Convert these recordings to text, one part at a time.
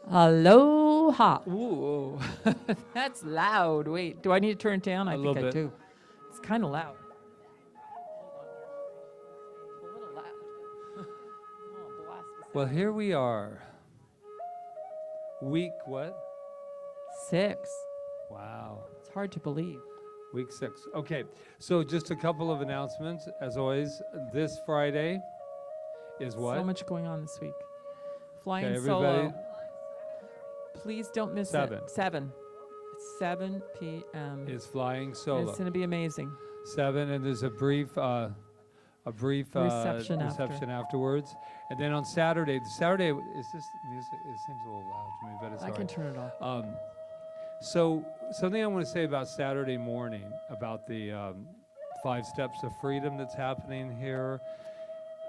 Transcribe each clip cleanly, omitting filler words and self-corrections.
Aloha. Ooh, that's loud. Wait, do I need to turn it down? I think I do. It's kind of loud. It's a little loud. Oh, blast us Well, out. here we are. Week what? 6. Wow. It's hard to believe. Week 6. Okay, so just a couple of announcements. As always, this Friday is what? So much going on this week. Flying Okay, everybody. solo. Please don't miss 7. it. 7. It's 7 p.m. Is flying solo. It's going to be amazing. 7, and there's a brief Reception afterwards. And then on Saturday, is this music? It seems a little loud to me, but it's all I right. can turn it off. So something I want to say about Saturday morning, about the 5 Steps of Freedom that's happening here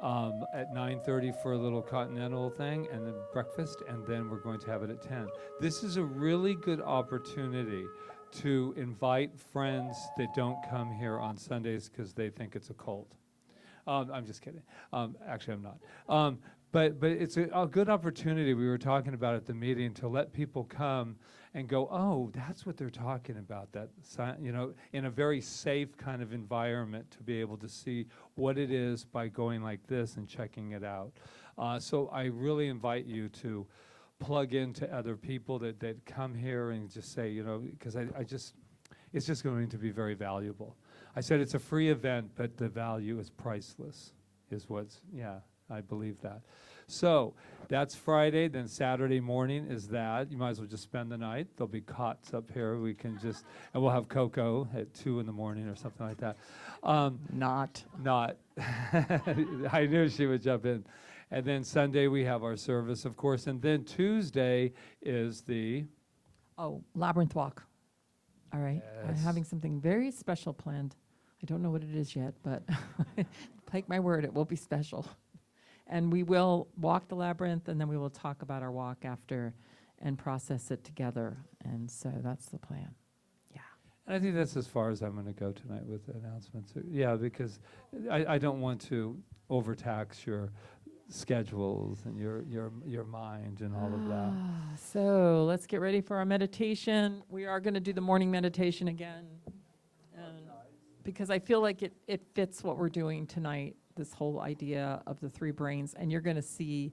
at 9:30 for a little continental thing and then breakfast, and then we're going to have it at 10. This is a really good opportunity to invite friends that don't come here on Sundays because they think it's a cult. I'm just kidding. Actually, I'm not. But it's a good opportunity, we were talking about at the meeting, to let people come and go, oh, that's what they're talking about, that, in a very safe kind of environment, to be able to see what it is by going like this and checking it out. So I really invite you to plug into other people that come here and just say, because it's just going to be very valuable. I said it's a free event, but the value is priceless, I believe that. So that's Friday, then Saturday morning is that. You might as well just spend the night. There'll be cots up here. And we'll have cocoa at 2 in the morning or something like that. Not. I knew she would jump in. And then Sunday we have our service, of course. And then Tuesday is the... Oh, Labyrinth Walk. All right. Yes. I'm having something very special planned. I don't know what it is yet, but take my word, it will be special. And we will walk the labyrinth, and then we will talk about our walk after and process it together. And so that's the plan. Yeah. And I think that's as far as I'm going to go tonight with the announcements. Yeah, because I don't want to overtax your schedules and your mind and all of that. So let's get ready for our meditation. We are going to do the morning meditation again. Because I feel like it fits what we're doing tonight, this whole idea of the 3 brains. And you're going to see,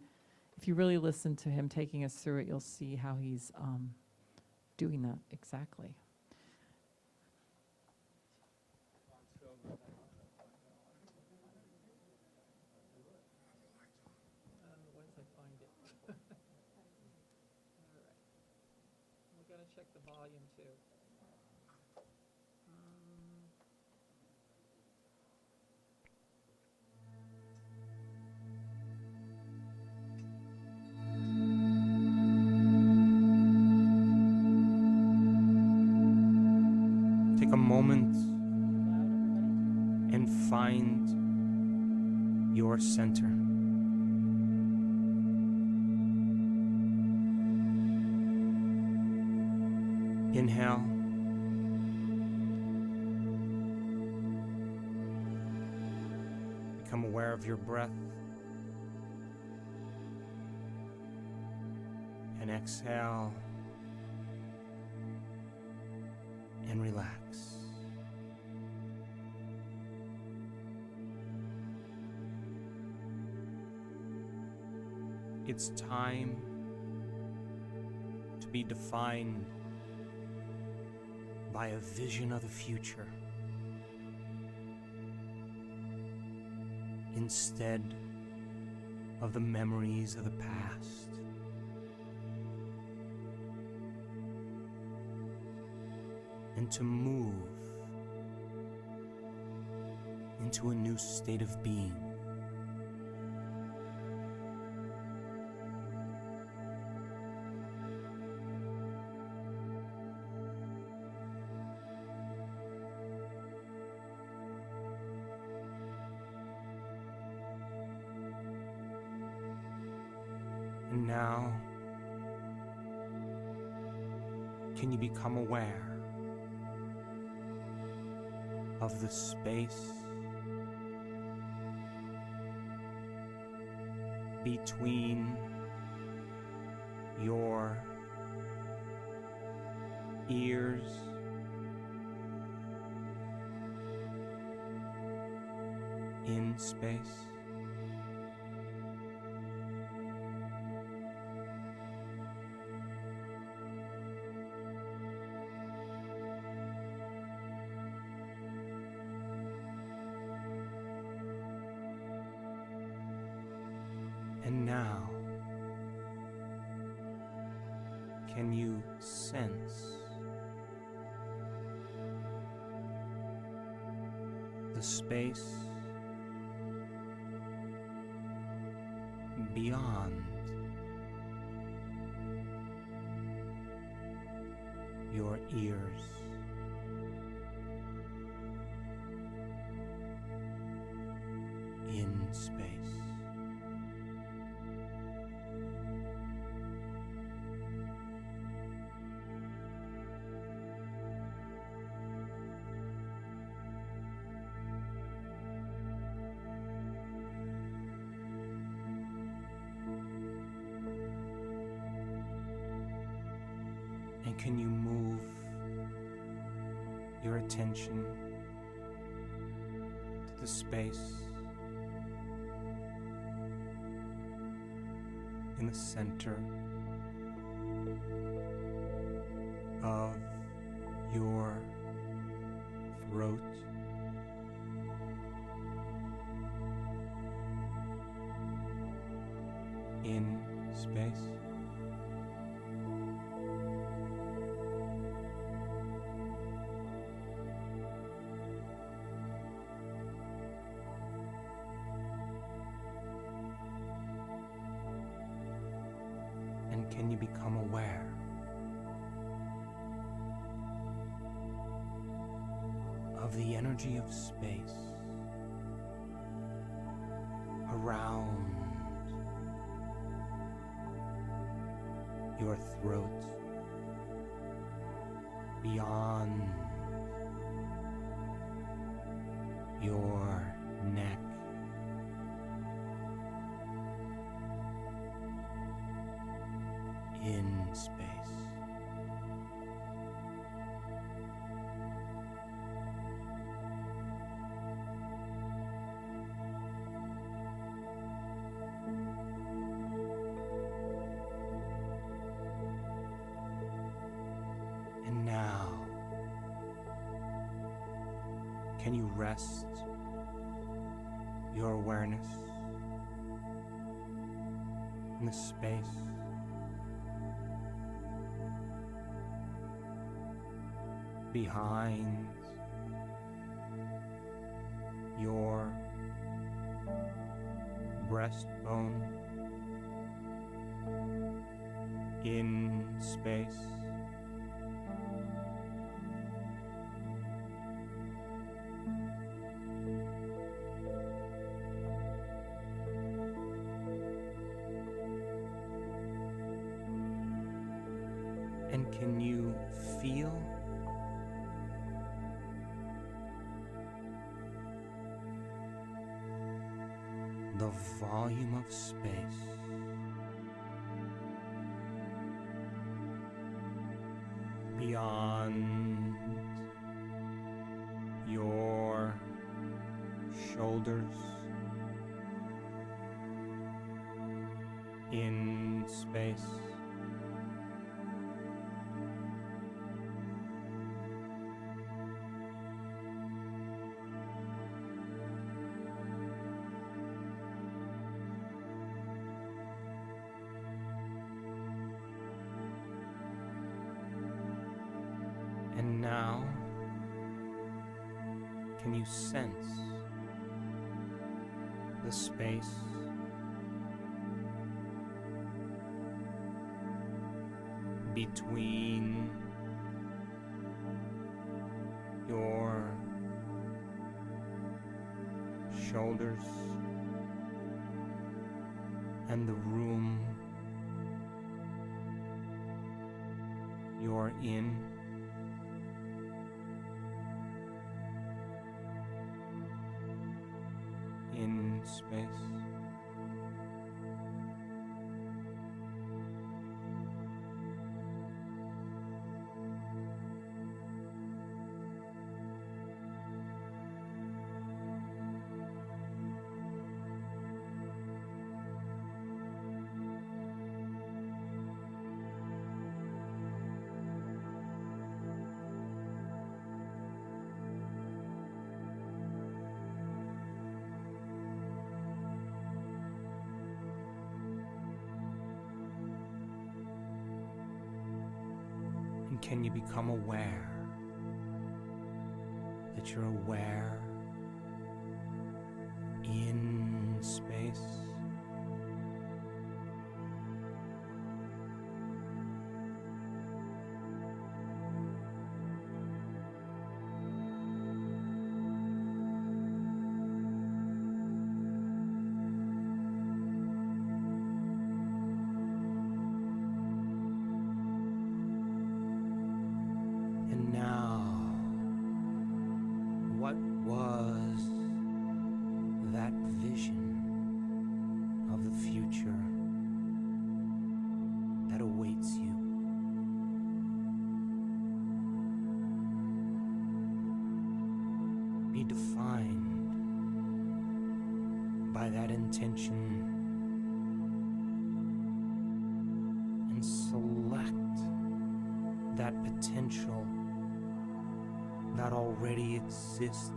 if you really listen to him taking us through it, you'll see how he's doing that exactly. Once I find it. All right. We're going to check the volume too. Take a moment and find your center. Inhale. Become aware of your breath. And exhale. And relax. It's time to be defined by a vision of the future instead of the memories of the past. And to move into a new state of being. And now, can you become aware of the space between your ears, in space. And now, can you sense the space beyond your ears? In space. And can you move your attention to the space in the center of your throat? In space. And can you become aware of the energy of space around your throat, beyond your neck, in space. And now, can you rest your awareness in the space behind your breastbone, in space? And can you feel the volume of space beyond your shoulders, in space? And now, can you sense the space between your shoulders and the room you're in? In space. can you become aware that you're aware in space? And now, what was that vision of the future that awaits you? Be defined by that intention and select that potential that already exists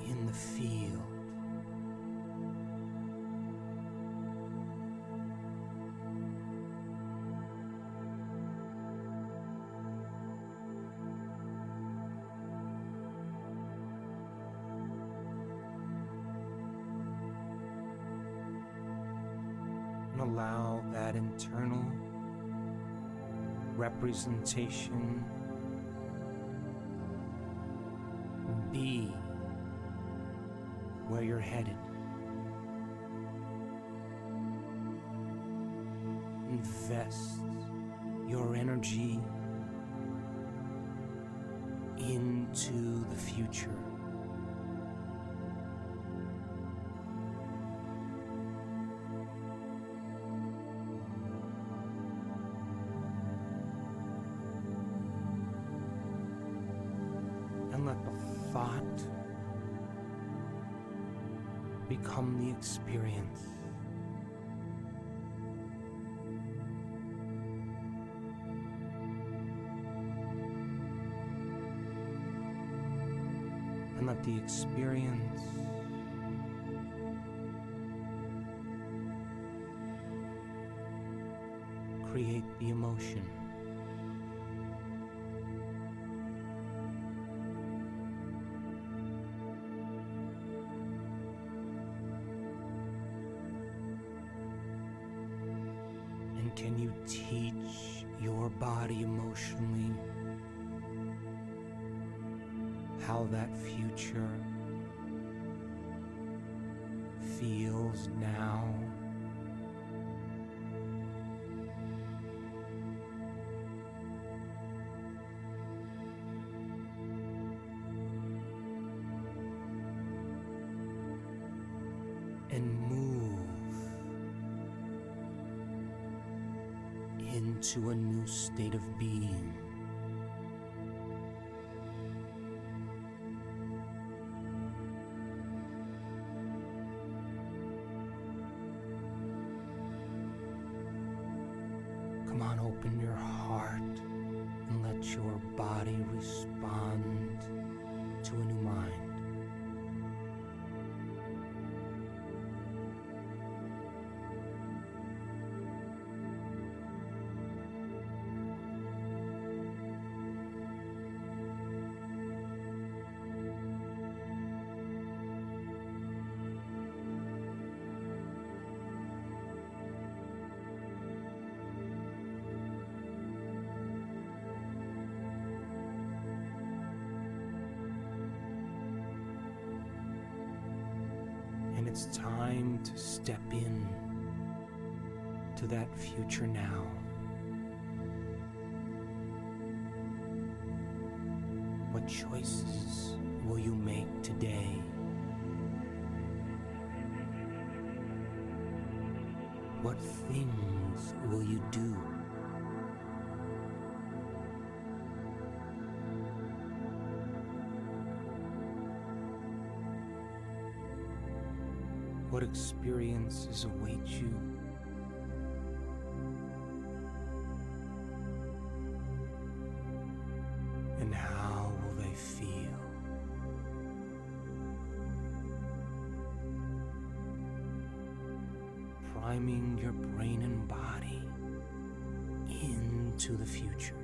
in the field. And allow that internal representation be where you're headed. Invest your energy into the future. And let the thought become the experience. And let the experience create the emotion. And can you teach your body emotionally how that future feels now? And move into a new state of being. Come on, open your heart and let your body respond to a new mind. And it's time to step in to that future now. What choices will you make today? What things will you do? What experiences await you? And how will they feel? Priming your brain and body into into the future.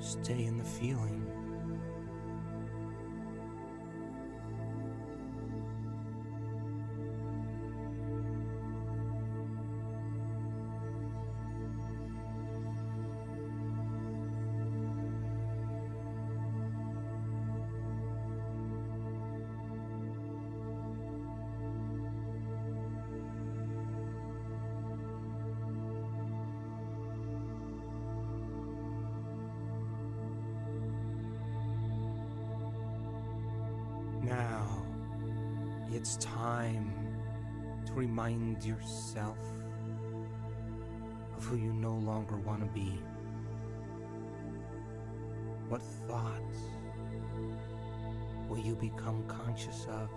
Stay in the feeling. Now, it's time to remind yourself of who you no longer want to be. What thoughts will you become conscious of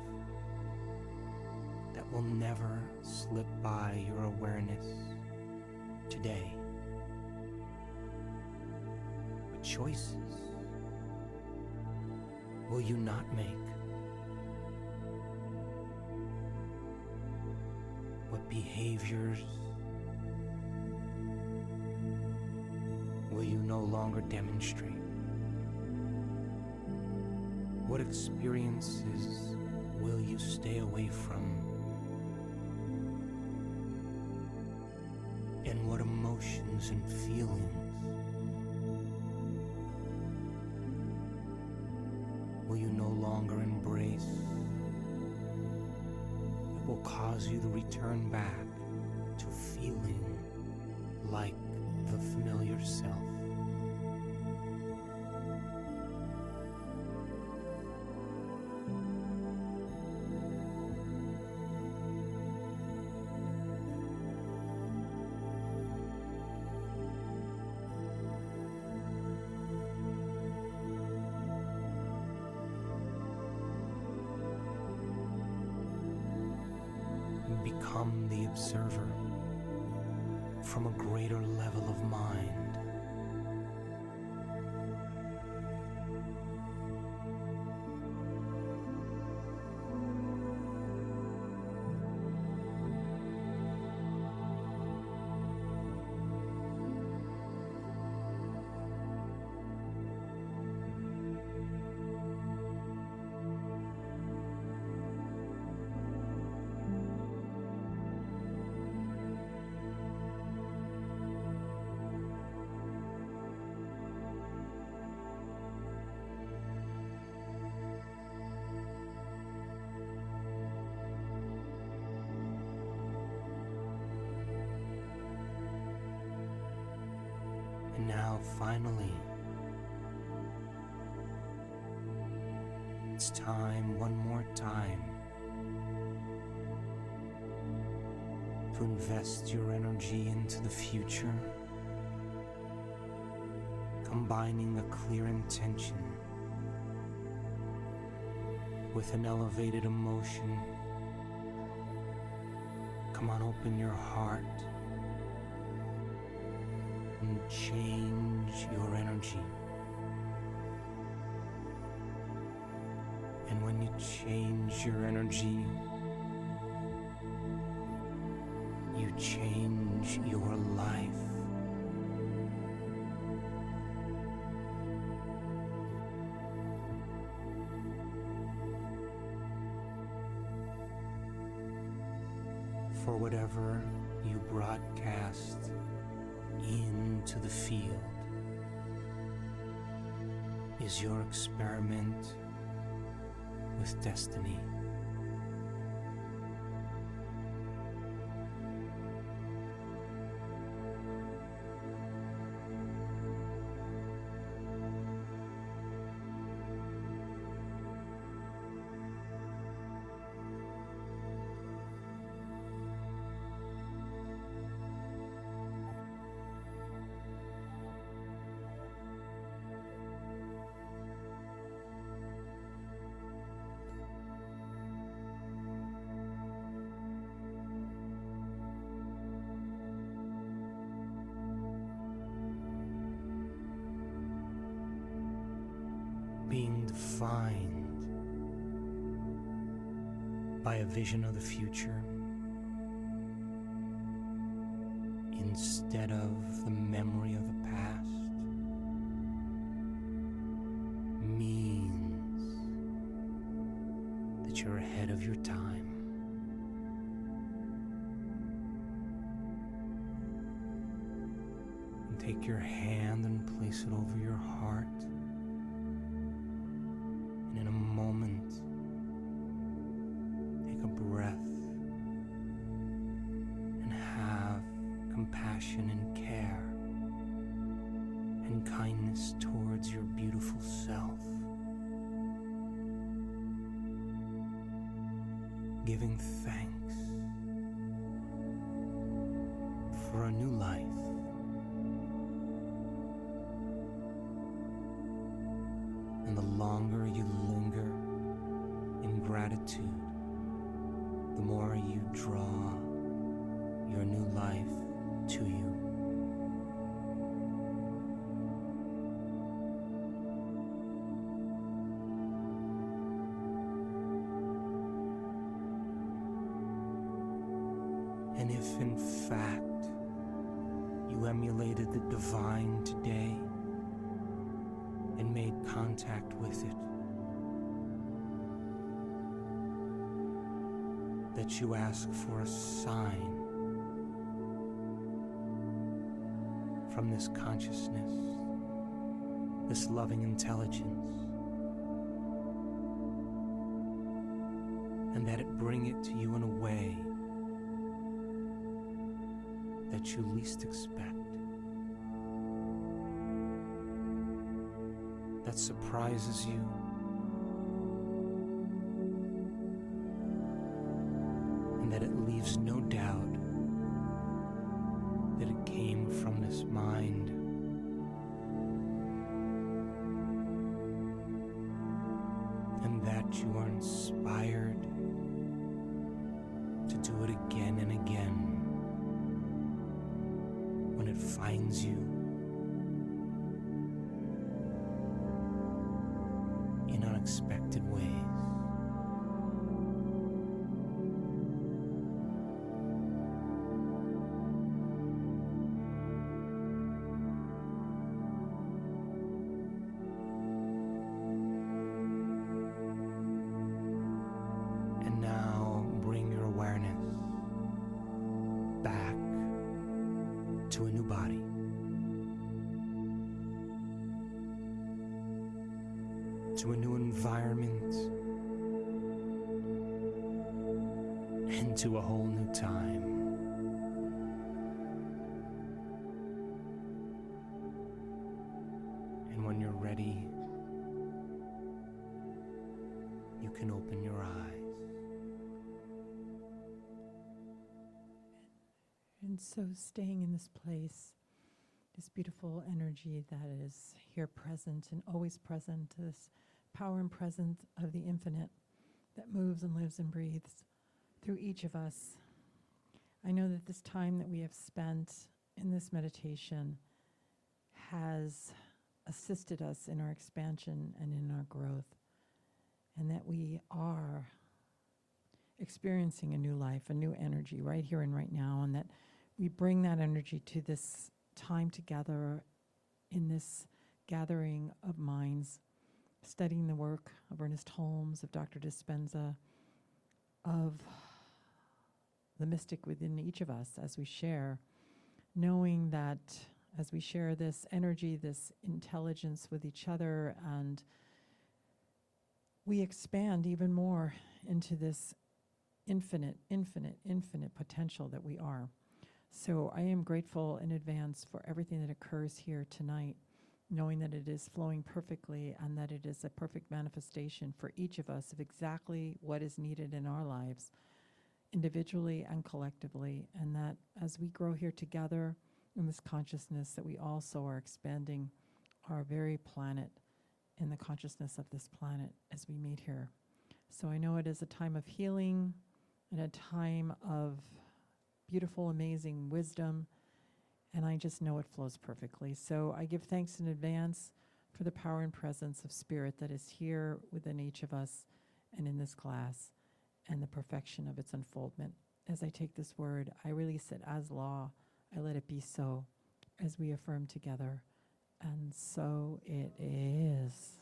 that will never slip by your awareness today? What choices will you not make? What behaviors will you no longer demonstrate? What experiences will you stay away from? And what emotions and feelings will you no longer embrace? It will cause you to return back to feeling like the familiar self. Become the observer from a greater level of mind. Finally, it's time one more time to invest your energy into the future, combining a clear intention with an elevated emotion. Come on, open your heart and change your energy. And when you change your energy, you change your life. For whatever you broadcast into the field is your experiment with destiny. Being defined by a vision of the future instead of the memory of the past means that you're ahead of your time. And take your hand and place it over your heart. And in a moment, take a breath and have compassion and care and kindness towards your beautiful self, giving thanks for a new life. And the longer you linger in gratitude, the more you draw your new life to you. And if in fact you emulated the divine today and made contact with it, that you ask for a sign from this consciousness, this loving intelligence, and that it bring it to you in a way that you least expect, that surprises you, and that it leaves no doubt that it came from this mind. And that you are inspired to do it again and again when it finds you in unexpected ways. And now bring your awareness back to a new body. To a new environment, and to a whole new time. ready, you can open your eyes. And so staying in this place, this beautiful energy that is here present and always present, this power and presence of the infinite that moves and lives and breathes through each of us. I know that this time that we have spent in this meditation has assisted us in our expansion and in our growth, and that we are experiencing a new life, a new energy right here and right now, and that we bring that energy to this time together in this gathering of minds, studying the work of Ernest Holmes, of Dr. Dispenza, of the mystic within each of us as we share, knowing that as we share this energy, this intelligence with each other, and we expand even more into this infinite potential that we are. So I am grateful in advance for everything that occurs here tonight, knowing that it is flowing perfectly and that it is a perfect manifestation for each of us of exactly what is needed in our lives, individually and collectively, and that as we grow here together in this consciousness, that we also are expanding our very planet in the consciousness of this planet as we meet here. So I know it is a time of healing and a time of beautiful, amazing wisdom, and I just know it flows perfectly. So I give thanks in advance for the power and presence of spirit that is here within each of us and in this class, and the perfection of its unfoldment. As I take this word, I release it as law. I let it be so, as we affirm together. And so it is.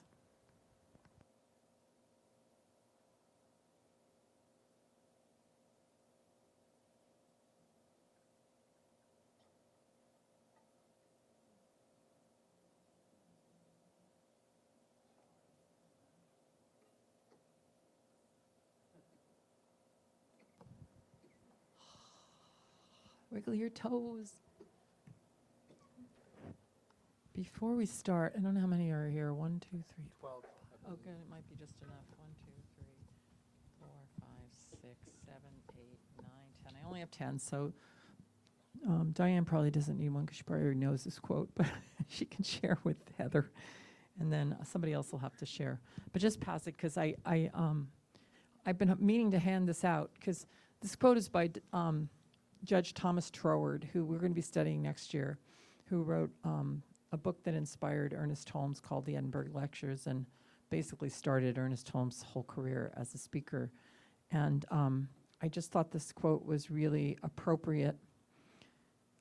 Wiggle your toes. Before we start, I don't know how many are here. 1, 2, 3, 12. Oh, good. It might be just enough. 1, 2, 3, 4, 5, 6, 7, 8, 9, 10. I only have 10, so Diane probably doesn't need one because she probably already knows this quote, but she can share with Heather, and then somebody else will have to share. But just pass it because I've been meaning to hand this out because this quote is by Judge Thomas Troward, who we're going to be studying next year, who wrote a book that inspired Ernest Holmes called The Edinburgh Lectures, and basically started Ernest Holmes' whole career as a speaker. And I just thought this quote was really appropriate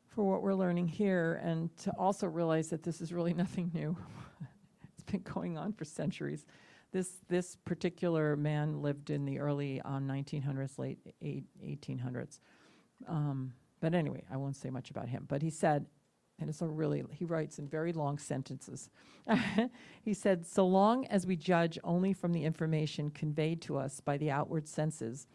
for what we're learning here, and to also realize that this is really nothing new. It's been going on for centuries. This particular man lived in the early 1900s, late 1800s. But anyway, I won't say much about him. But he said, and he writes in very long sentences. He said, so long as we judge only from the information conveyed to us by the outward senses,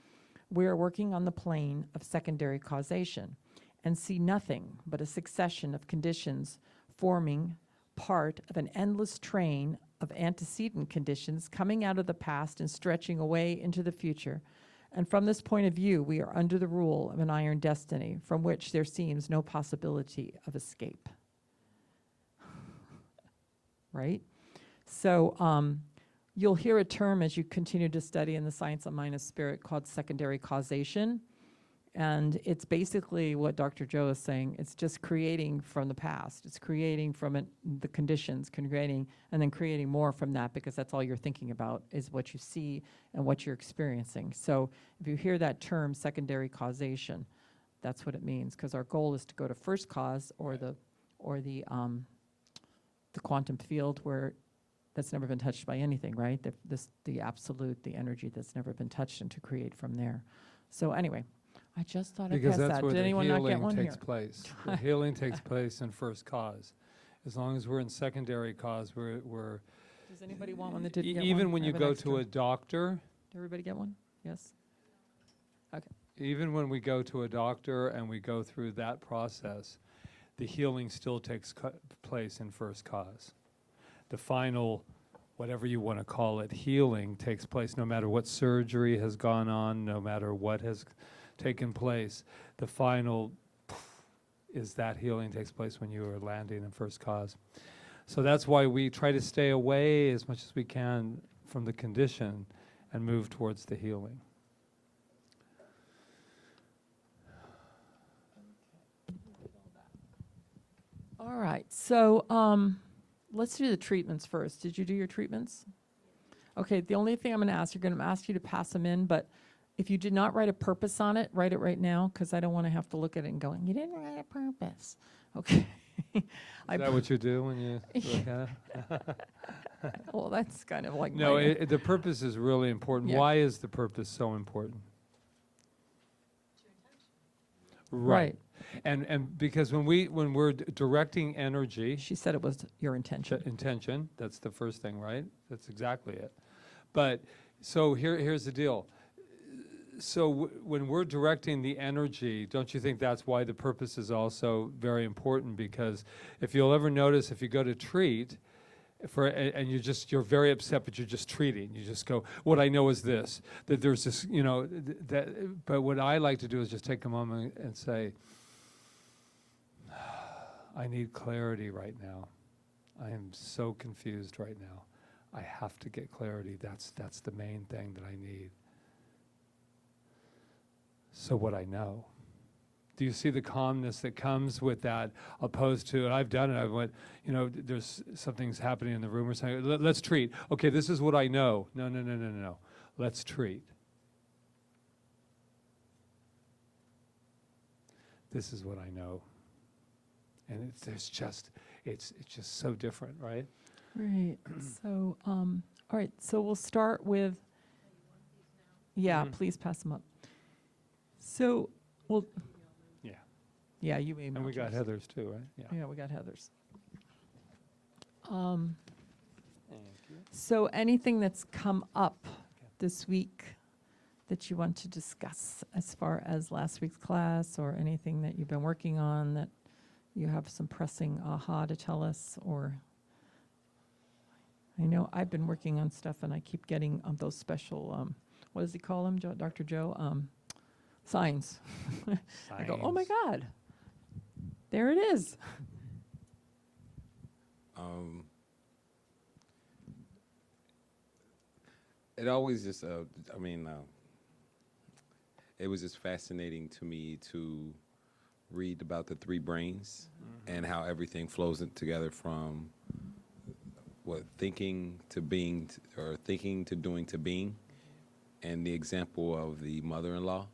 we are working on the plane of secondary causation and see nothing but a succession of conditions forming part of an endless train of antecedent conditions coming out of the past and stretching away into the future. And from this point of view, we are under the rule of an iron destiny from which there seems no possibility of escape. Right? So you'll hear a term as you continue to study in the science of mind and spirit called secondary causation. And it's basically what Dr. Joe is saying. It's just creating from the past. It's creating from the conditions, and then creating more from that, because that's all you're thinking about is what you see and what you're experiencing. So if you hear that term, secondary causation, that's what it means, because our goal is to go to first cause, or the quantum field where that's never been touched by anything, right? The absolute, the energy that's never been touched, and to create from there. So anyway. I just thought I'd Because pass that's that. where Did the anyone not get healing one takes here? place. The healing takes place in first cause. As long as we're in secondary cause, we're Does anybody want one that didn't get one? even when I you have an go extra. to a doctor, Did everybody get one? Yes? Okay. even when we go to a doctor and we go through that process, the healing still takes place in first cause. the final, whatever you want to call it, healing takes place, no matter what surgery has gone on, no matter what has taken place. The final is that healing takes place when you are landing in first cause. So that's why we try to stay away as much as we can from the condition and move towards the healing. All right, so let's do the treatments first. Did you do your treatments? Okay, the only thing I'm going to ask, you're going to ask you to pass them in, but if you did not write a purpose on it, write it right now, because I don't want to have to look at it and going, you didn't write a purpose. Okay. Is that what you do when you look at it? Well, that's kind of like No, my- the purpose is really important. Yeah. Why is the purpose so important? Right. And because when we're directing energy, She said it was your intention. intention, that's the first thing, right? That's exactly it. But so here's the deal. So when we're directing the energy, don't you think that's why the purpose is also very important? Because if you'll ever notice, if you go to treat and you're very upset, but you're just treating, you just go, what I know is this, that there's this, but what I like to do is just take a moment and say, I need clarity right now. I am so confused right now. I have to get clarity. That's the main thing that I need. So what I know. Do you see the calmness that comes with that, opposed to, and I've done it, I went, there's something's happening in the room or something, let's treat. Okay, this is what I know. No. Let's treat. This is what I know. And it's just so different, right? Right. So, all right. So we'll start with. Yeah, Mhm. please pass them up. So, well. Yeah. Yeah, you emailed. And we got yours. Heather's too, right? Yeah. Yeah, we got Heather's. Thank you. So anything that's come up this week that you want to discuss as far as last week's class, or anything that you've been working on that you have some pressing aha to tell us? Or I know I've been working on stuff and I keep getting those special, what does he call them, Dr. Joe? Signs. I go, oh my God, there it is. It always just, it was just fascinating to me to read about the three brains and how everything flows together from thinking to being, or thinking to doing to being, and the example of the mother-in-law.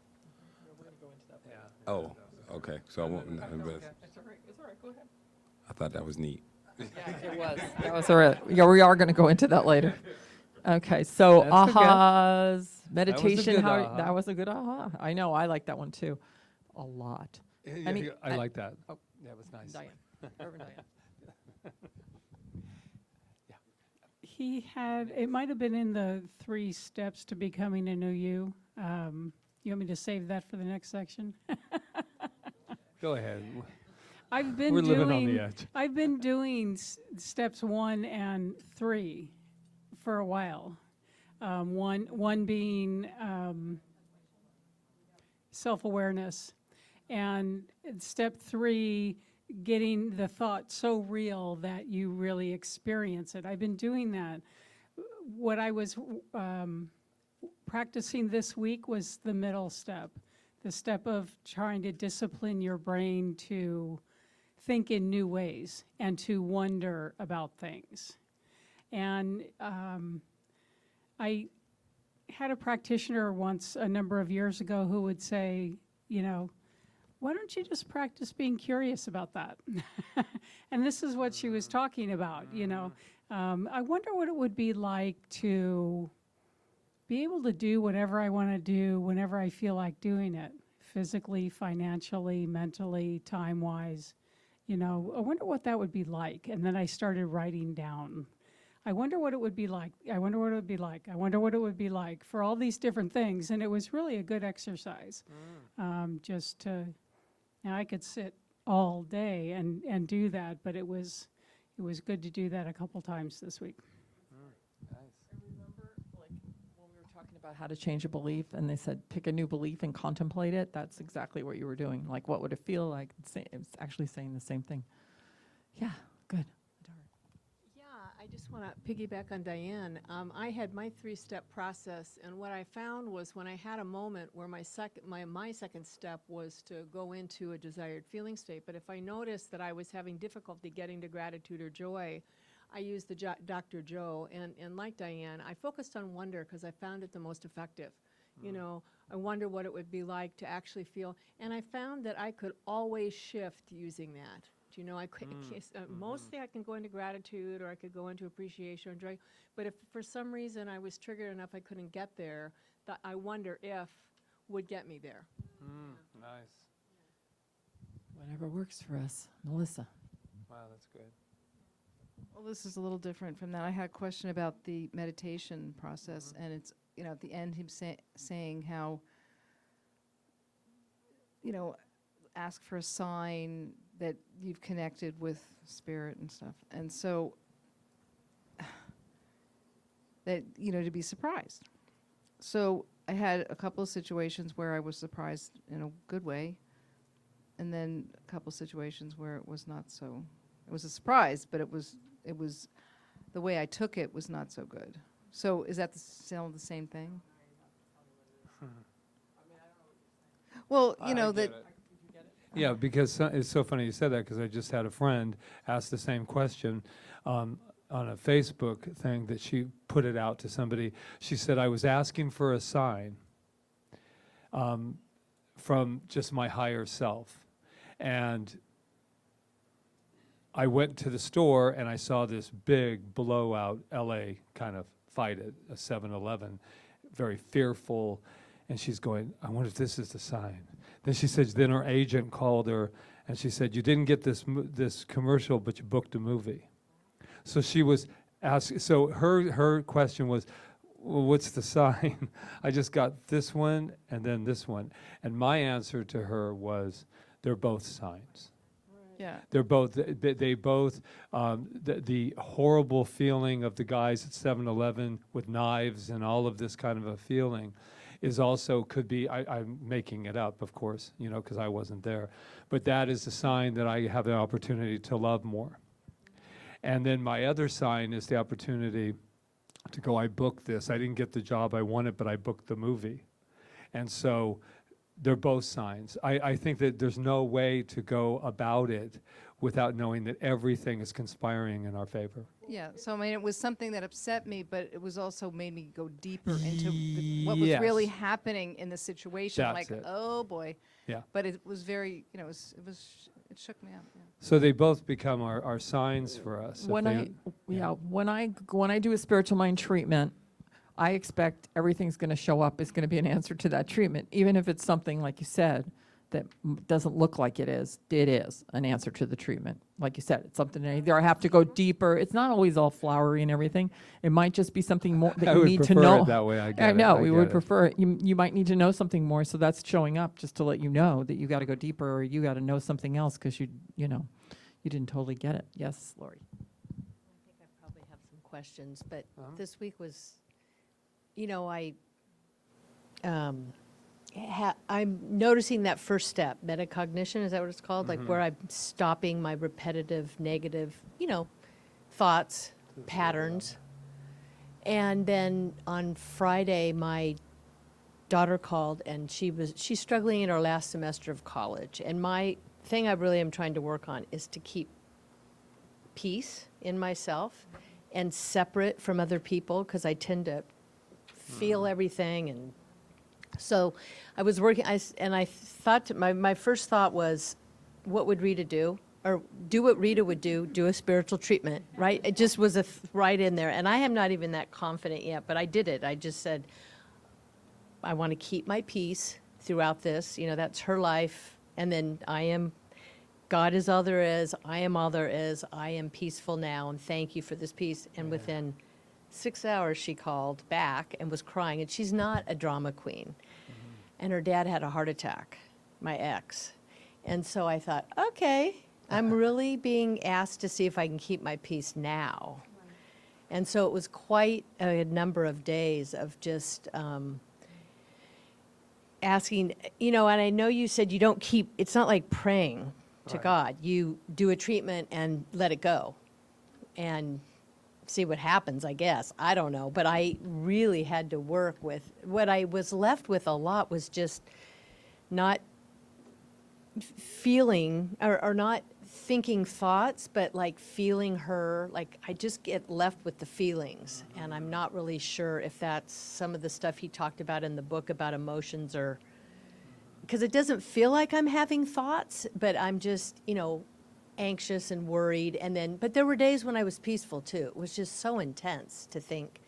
Oh, okay. So I won't. It's all right. Go ahead. I thought that was neat. Yeah, it was. That was all right. Yeah, we are going to go into that later. Okay, so That's okay. ahas, meditation. good How aha. that was a good aha. I know. I like that one too, a lot. I like that. Oh, That was nice. Diane, Reverend Diane. He had, it might have been in the 3 steps to becoming a new you. You want me to save that for the next section? Go ahead. I've been We're doing, living on the edge. I've been doing steps 1 and 3 for a while. One being self-awareness, and step 3, getting the thought so real that you really experience it. I've been doing that. What I was practicing this week was the middle step, the step of trying to discipline your brain to think in new ways and to wonder about things. And I had a practitioner once, a number of years ago, who would say, why don't you just practice being curious about that? And this is what she was talking about, I wonder what it would be like to be able to do whatever I want to do whenever I feel like doing it, physically, financially, mentally, time-wise. I wonder what that would be like. And then I started writing down, I wonder what it would be like. I wonder what it would be like. I wonder what it would be like for all these different things. And it was really a good exercise. Just to, now I could sit all day and do that, but it was it was good to do that a couple times this week. Remember, like, when we were talking about how to change a belief, and they said, pick a new belief and contemplate it? That's exactly what you were doing. Like, what would it feel like? It was actually saying the same thing. Yeah, good. Yeah, I just want to piggyback on Diane. I had my 3-step process, and what I found was when I had a moment where my second step was to go into a desired feeling state, but if I noticed that I was having difficulty getting to gratitude or joy, I used the Dr. Joe, and like Diane, I focused on wonder because I found it the most effective. You know, I wonder what it would be like to actually feel, and I found that I could always shift using that. You know, mostly I can go into gratitude, or I could go into appreciation or joy. But if for some reason I was triggered enough I couldn't get there, I wonder if would get me there. Nice. Whatever works for us. Melissa. Wow, that's good. Well, this is a little different from that. I had a question about the meditation process, and it's, you know, at the end, him saying how, you know, ask for a sign that you've connected with spirit and stuff. And so that, you know, to be surprised. So I had a couple of situations where I was surprised in a good way, and then a couple of situations where it was not so, it was a surprise, but it was the way I took it was not so good. So is that still the same thing? Well, you know, that Yeah, because it's so funny you said that, because I just had a friend ask the same question on a Facebook thing that she put it out to somebody. She said, I was asking for a sign from just my higher self. And I went to the store and I saw this big blowout LA kind of fight at a 7-Eleven, very fearful. And she's going, I wonder if this is the sign. Then she said, then her agent called her and she said, you didn't get this commercial, but you booked a movie. So she was asking, so her question was, well, what's the sign? I just got this one and then this one. And my answer to her was, they're both signs. yeah. They're both, they both, the horrible feeling of the guys at 7-Eleven with knives and all of this kind of a feeling is also, could be, I'm making it up, of course, you know, because I wasn't there. But that is a sign that I have the opportunity to love more. And then my other sign is the opportunity to go, I booked this. I didn't get the job I wanted, but I booked the movie. And so they're both signs. I think that there's no way to go about it without knowing that everything is conspiring in our favor. Yeah, so I mean, it was something that upset me, but it was also made me go deeper into what was really Yes. happening in the situation. That's Like, it. oh boy. Yeah. But it was very, you know, it shook me up. Yeah. So they both become our signs for us. When I do a spiritual mind treatment, I expect everything's going to show up is going to be an answer to that treatment, even if it's something like you said that doesn't look like it is an answer to the treatment. Like you said, it's something that either I have to go deeper. It's not always all flowery and everything. It might just be something more that I you would need to prefer know. it that way. I get I it. know I we get would it. prefer it. You might need to know something more, so that's showing up just to let you know that you got to go deeper, or you got to know something else because you didn't totally get it. Yes, Lori. I think I probably have some questions, but this week was, you know, I'm noticing that first step, metacognition, is that what it's called? Like where I'm stopping my repetitive negative, you know, thoughts, patterns. And then on Friday, my daughter called and she's struggling in her last semester of college. And my thing I really am trying to work on is to keep peace in myself and separate from other people, because I tend to feel everything. And so I was working, I thought, my first thought was, what would Rita do? Or do what Rita would do a spiritual treatment, right? It just was right in there. And I am not even that confident yet, but I did it. I just said, I want to keep my peace throughout this. You know, that's her life. And then God is all there is. I am all there is. I am peaceful now, and thank you for this peace. And within 6 hours, she called back and was crying. And she's not a drama queen. And her dad had a heart attack, my ex. And so I thought, okay, I'm really being asked to see if I can keep my peace now. And so it was quite a number of days of just asking, and I know you said you don't keep, it's not like praying to Right. God. You do a treatment and let it go and see what happens, I guess. I don't know. But I really had to work with, what I was left with a lot was just not feeling or not thinking thoughts, but like feeling her, like I just get left with the feelings. And I'm not really sure if that's some of the stuff he talked about in the book about emotions, or because it doesn't feel like I'm having thoughts, but I'm just, anxious and worried. And then, but there were days when I was peaceful too. It was just so intense to think,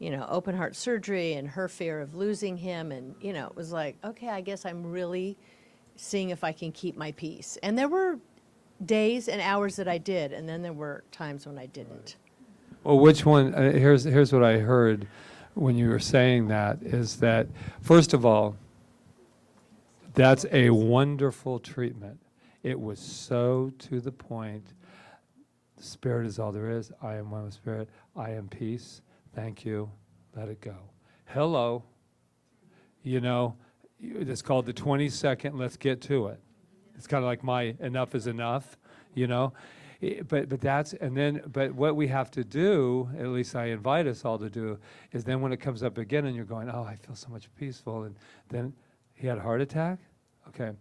open heart surgery and her fear of losing him. And, it was like, okay, I guess I'm really seeing if I can keep my peace. And there were days and hours that I did, and then there were times when I didn't. Well, which one, here's what I heard when you were saying that, is that, first of all, that's a wonderful treatment. It was so to the point. The Spirit is all there is. I am one with Spirit. I am peace. Thank you. Let it go. Hello. It's called the 20-second, let's get to it. It's kind of like my enough is enough, But that's, but what we have to do, at least I invite us all to do, is then when it comes up again and you're going, oh, I feel so much peaceful, and then he had a heart attack? Okay.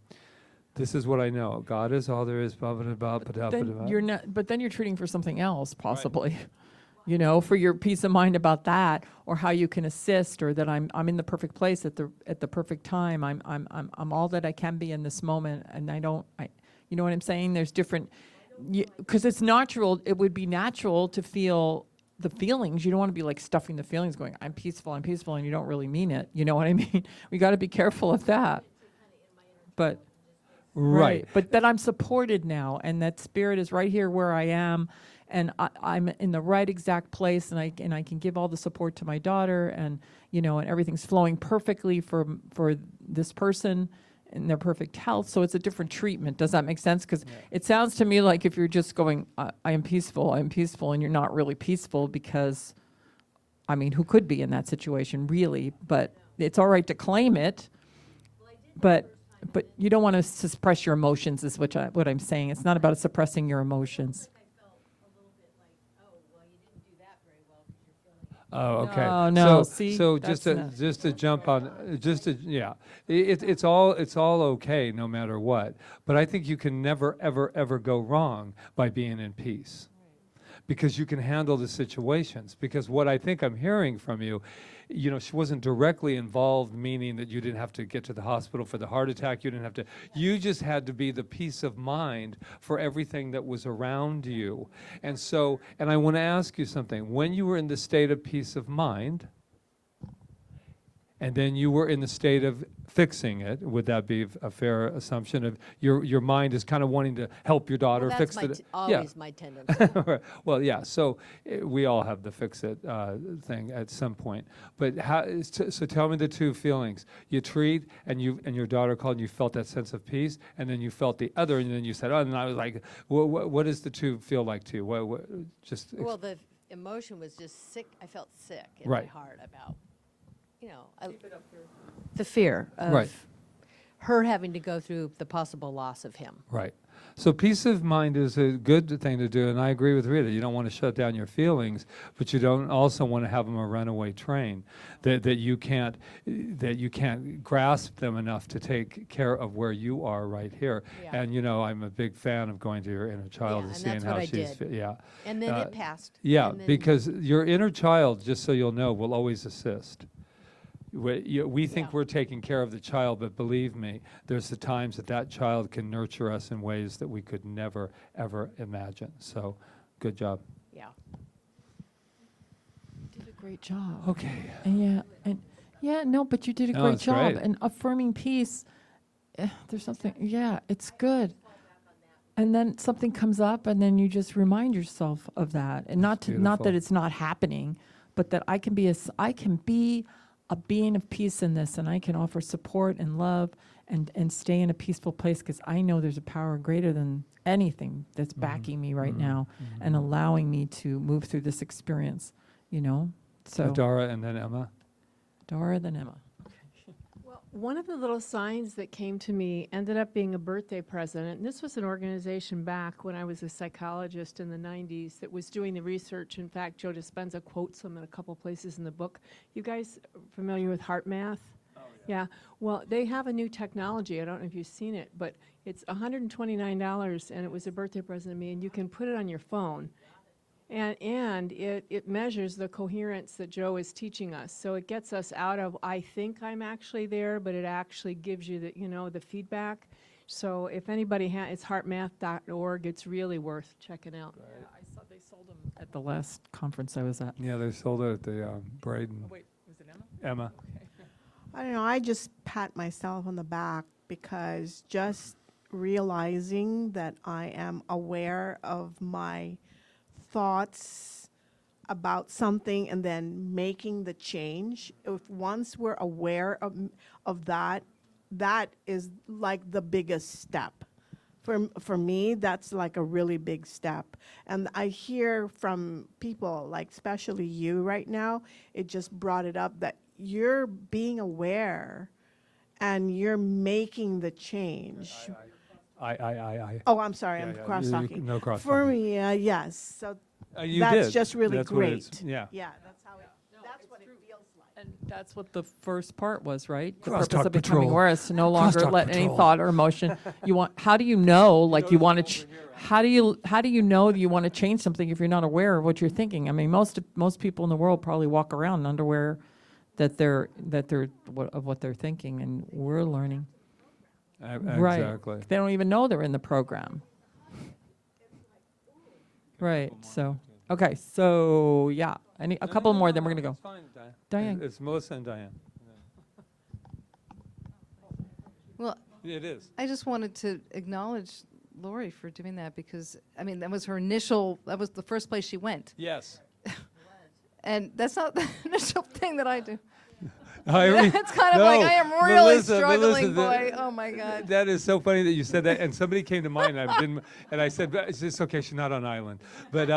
This is what I know. God is all there is, blah, blah, blah, blah, blah, Then blah. you're not, but then you're treating for something else, possibly. For your peace of mind about that, or how you can assist, or that I'm in the perfect place at the perfect time. I'm all that I can be in this moment, and you know what I'm saying? There's different, because it's natural. It would be natural to feel the feelings. You don't want to be like stuffing the feelings, going, I'm peaceful, and you don't really mean it. You know what I mean? We got to be careful of that. But Right. but that I'm supported now, and that Spirit is right here where I am, and I'm in the right exact place, and I can give all the support to my daughter, and and everything's flowing perfectly for this person in their perfect health. So it's a different treatment. Does that make sense? Because it sounds to me like if you're just going, I am peaceful, and you're not really peaceful, because, who could be in that situation really? But it's all right to claim it, but you don't want to suppress your emotions, is what I'm saying. It's not about suppressing your emotions. Oh, okay. No, no, So, see, so that's just to jump on, it's all okay no matter what. But I think you can never, ever, ever go wrong by being in peace, because you can handle the situations. Because what I think I'm hearing from you, she wasn't directly involved, meaning that you didn't have to get to the hospital for the heart attack. You just had to be the peace of mind for everything that was around you. And so, and I want to ask you something. When you were in the state of peace of mind, and then you were in the state of fixing it, would that be a fair assumption of your mind is kind of wanting to help your daughter Well, fix that's it? always my tendency. Well, yeah. So we all have the fix it thing at some point. But so tell me the two feelings. You treat, and your daughter called, and you felt that sense of peace, and then you felt the other, and then you said, oh, and I was like, what does the two feel like to you? Well, the emotion was just sick. I felt sick in Right. my heart about, the fear of Right. her having to go through the possible loss of him. Right. So peace of mind is a good thing to do, and I agree with Rita. You don't want to shut down your feelings, but you don't also want to have them a runaway train that you can't grasp them enough to take care of where you are right here. Yeah. And I'm a big fan of going to your inner child Yeah, and and seeing that's how what I she's did. yeah. And then it passed. Yeah, And then- because your inner child, just so you'll know, will always assist. We think Yeah. we're taking care of the child, but believe me, there's the times that child can nurture us in ways that we could never, ever imagine. So, good job. Yeah. You did a great job. Okay. And no, but you did a No, great it's job. great. And affirming peace, there's something, it's good. And then something comes up, and then you just remind yourself of that. And not that beautiful. it's not happening, but that I can be a being of peace in this, and I can offer support and love and stay in a peaceful place because I know there's a power greater than anything that's backing me right now and allowing me to move through this experience, you know? So Dara and then Emma. Dara, then Emma. Well, one of the little signs that came to me ended up being a birthday present. And this was an organization back when I was a psychologist in the 90s that was doing the research. In fact, Joe Dispenza quotes them in a couple places in the book. You guys familiar with heart math? Oh, yeah. Well, they have a new technology. I don't know if you've seen it, but it's $129, and it was a birthday present to me, and you can put it on your phone. And it measures the coherence that Joe is teaching us. So it gets us out of, I think I'm actually there, but it actually gives you the, you know, the feedback. So if anybody it's heartmath.org. It's really worth checking out. Yeah, I saw they sold them at the last conference I was at. Yeah, they sold it at the Braden. Oh, wait, was it Emma? Emma. I don't know, I just pat myself on the back because just realizing that I am aware of my thoughts about something and then making the change. If once we're aware of that, that is like the biggest step. For me, that's like a really big step. And I hear from people, like especially you right now, it just brought it up that you're being aware and you're making the change. I. Oh, I'm sorry, Yeah, I'm yeah, cross-talking. no cross For talking. me, yes. So You that's did. just really That's what it's- great. Yeah. Yeah, that's how that's what it feels like. And that's what the first part was, right? The Crosstalk purpose of becoming patrol. aware is to no longer Crosstalk let any patrol. thought or emotion. How do you know, like you want to, how do you know you want to change something if you're not aware of what you're thinking? I mean, most people in the world probably walk around unaware that they're of what they're thinking, and we're learning. Right. Exactly. They don't even know they're in the program. Right. So, okay. So yeah, a couple more, then we're gonna go. It's fine, Diane. It's Melissa and Diane. Well, It is. I just wanted to acknowledge Lori for doing that because, I mean, that was the first place she went. Yes. And that's not the initial thing that I do. Irene, It's kind of like, I am really Melissa, struggling, Melissa, boy. Oh, my God. That is so funny that you said that, and somebody came to mind, and I said, "It's okay, she's not on island," but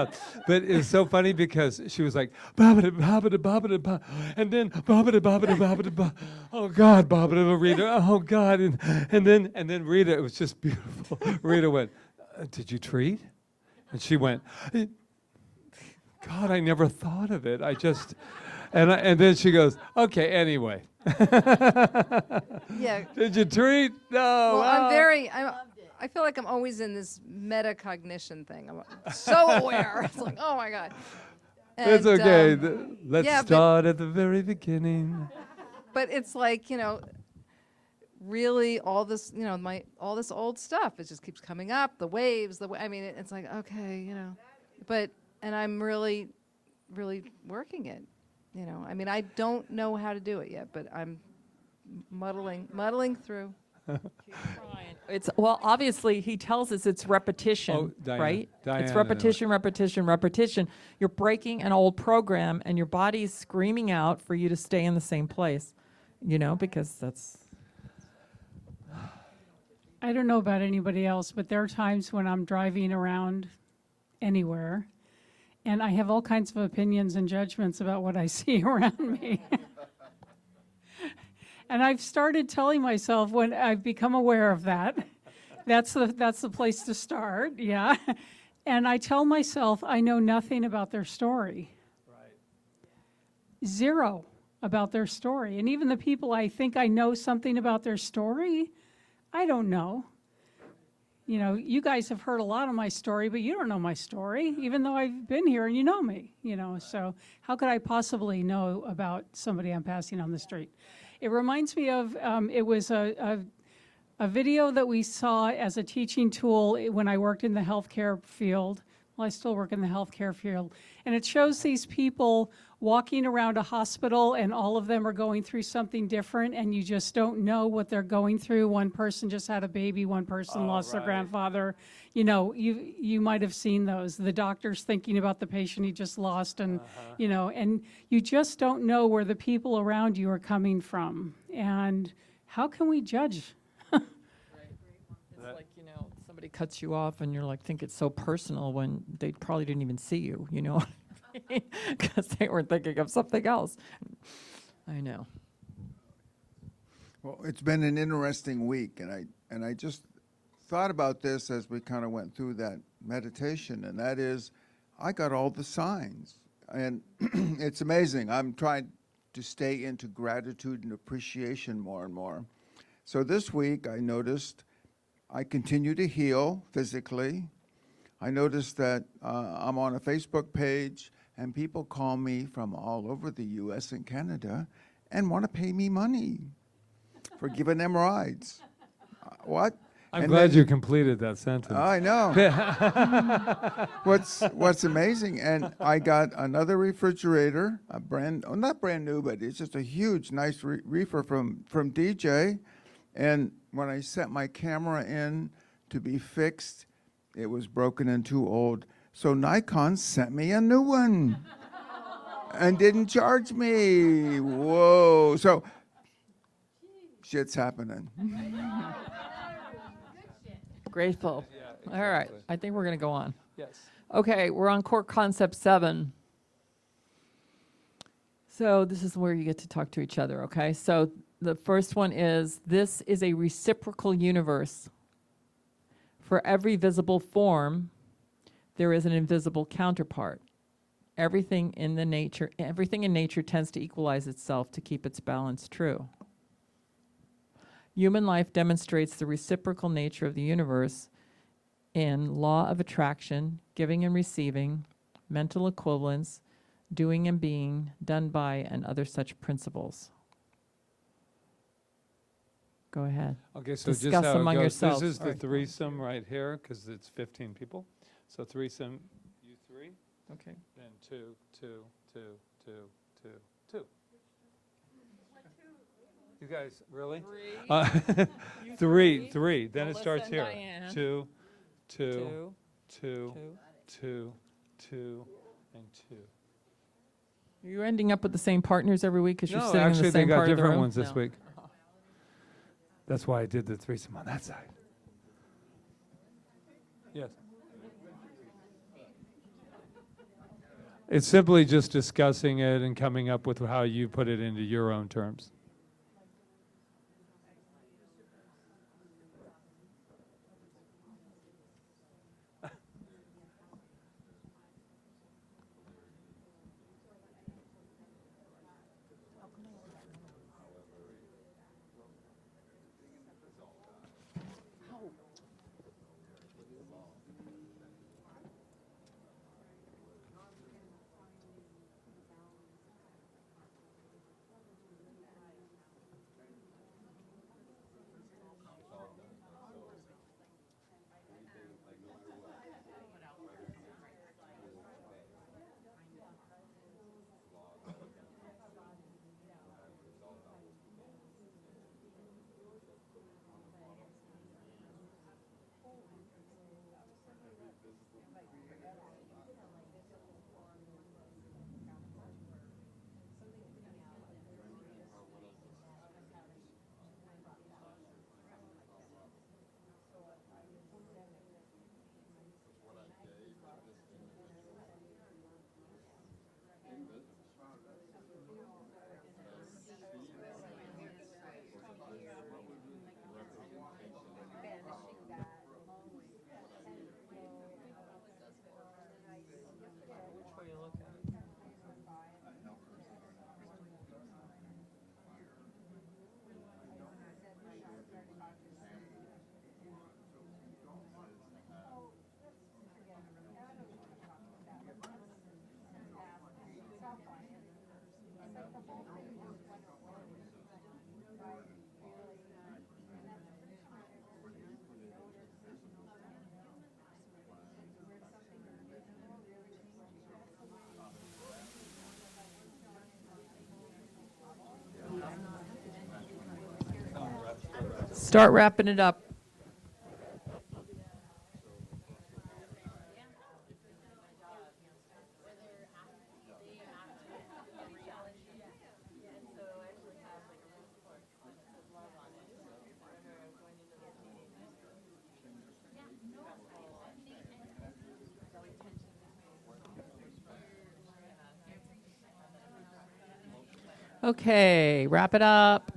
it's so funny because she was like, "Babada, babada, babada, ba," and then babada, babada, babada, ba. Oh God, babada, Rita. Oh God, and then Rita. It was just beautiful. Rita went, "Did you treat?" And she went, "God, I never thought of it. I just." And then she goes, "Okay, anyway." Yeah. Did you treat? No. Well, I feel like I'm always in this metacognition thing. I'm so aware. It's like, oh, my God. It's And, okay. Let's yeah, but- start at the very beginning. But it's like, really all this, all this old stuff, it just keeps coming up, the waves, I mean, it's like, okay, and I'm really, really working it, I mean, I don't know how to do it yet, but I'm muddling through. Well, obviously, he tells us it's repetition, Oh, Diane, right? Diane It's and repetition, repetition, repetition. You're breaking an old program, and your body's screaming out for you to stay in the same place, because that's... I don't know about anybody else, but there are times when I'm driving around anywhere, and I have all kinds of opinions and judgments about what I see around me. And I've started telling myself when I've become aware of that, that's the place to start, yeah. And I tell myself I know nothing about their story. Right. Zero about their story. And even the people I think I know something about their story, I don't know. You guys have heard a lot of my story, but you don't know my story, even though I've been here and you know me, So how could I possibly know about somebody I'm passing on the street? It reminds me of, it was a video that we saw as a teaching tool when I worked in the healthcare field Well, I still work in the healthcare field. And it shows these people walking around a hospital and all of them are going through something different and you just don't know what they're going through. One person just had a baby, one person lost their right. grandfather. You know, you might have seen those. The doctor's thinking about the patient he just lost and, you know, and you just don't know where the people around you are coming from. And how can we judge? It's like, you know, somebody cuts you off and you're like, think it's so personal when they probably didn't even see you, you know? Because they were thinking of something else. I know. Well, it's been an interesting week, and I just thought about this as we kind of went through that meditation, and that is, I got all the signs, and it's amazing. I'm trying to stay into gratitude and appreciation more and more. So this week, I noticed I continue to heal physically. I noticed that I'm on a Facebook page, and people call me from all over the U.S. and Canada and want to pay me money for giving them rides. What? I'm And glad then- you completed that sentence. I know. What's amazing, and I got another refrigerator, a not brand new, but it's just a huge, nice reefer from DJ. And when I set my camera in to be fixed, it was broken and too old. So Nikon sent me a new one and didn't charge me. Whoa. So shit's happening. Grateful. Yeah, All right. exactly. I think we're going to go on. Yes. Okay, we're on core concept 7. So this is where you get to talk to each other, okay? So the first one is, this is a reciprocal universe. For every visible form, there is an invisible counterpart. Everything in nature tends to equalize itself to keep its balance true. Human life demonstrates the reciprocal nature of the universe in law of attraction, giving and receiving, mental equivalence, doing and being, done by, and other such principles. Go ahead. Okay, so Discuss just how it among goes. yourselves. This is All the right. threesome right here, because it's 15 people. So threesome, you 3, Okay. then 2, 2, 2, 2, 2, 2. You guys, really? 3. Then it Melissa starts and here. Diane. 2, 2, 2, 2, 2. 2, 2, and 2. You're ending up with the same partners every week because you're No, sitting in actually, the they same got part of the different room? ones this No. week. That's why I did the threesome on that side. Yes. It's simply just discussing it and coming up with how you put it into your own terms. Start wrapping it up. Okay, wrap it up.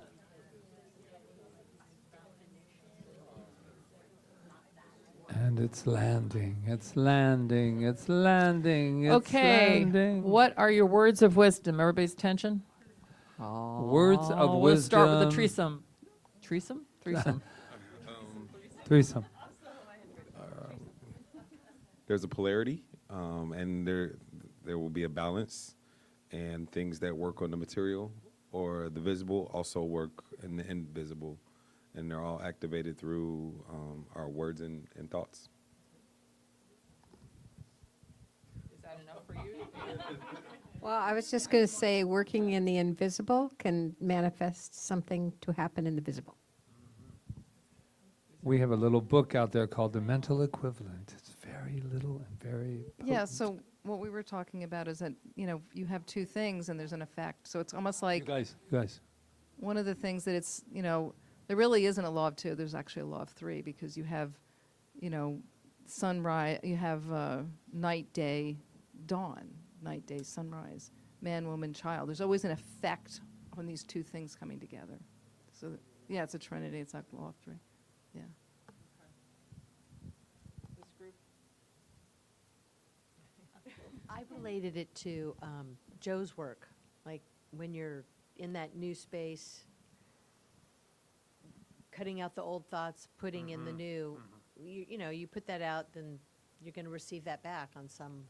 And it's landing, it's landing, it's landing, it's Okay, landing. what are your words of wisdom? Everybody's attention? Words of We'll start with the wisdom. threesome. Threesome? Threesome. Threesome. There's a polarity, and there will be a balance, and things that work on the material or the visible also work in the invisible, and they're all activated through our words and thoughts. Is that enough for you? Well, I was just going to say, working in the invisible can manifest something to happen in the visible. We have a little book out there called The Mental Equivalent. It's very little and very Yeah, potent. so what we were talking about is that, you have two things and there's an effect. So it's almost You like guys. one of the things that it's, there really isn't a law of two, there's actually a law of three, because you have, sunrise, you have night, day, dawn, night, day, sunrise, man, woman, child. There's always an effect on these two things coming together. So, yeah, it's a trinity, it's like law of three. Yeah. I related it to Joe's work, like when you're in that new space, cutting out the old thoughts, putting in the new. You put that out, then you're going to receive that back on some.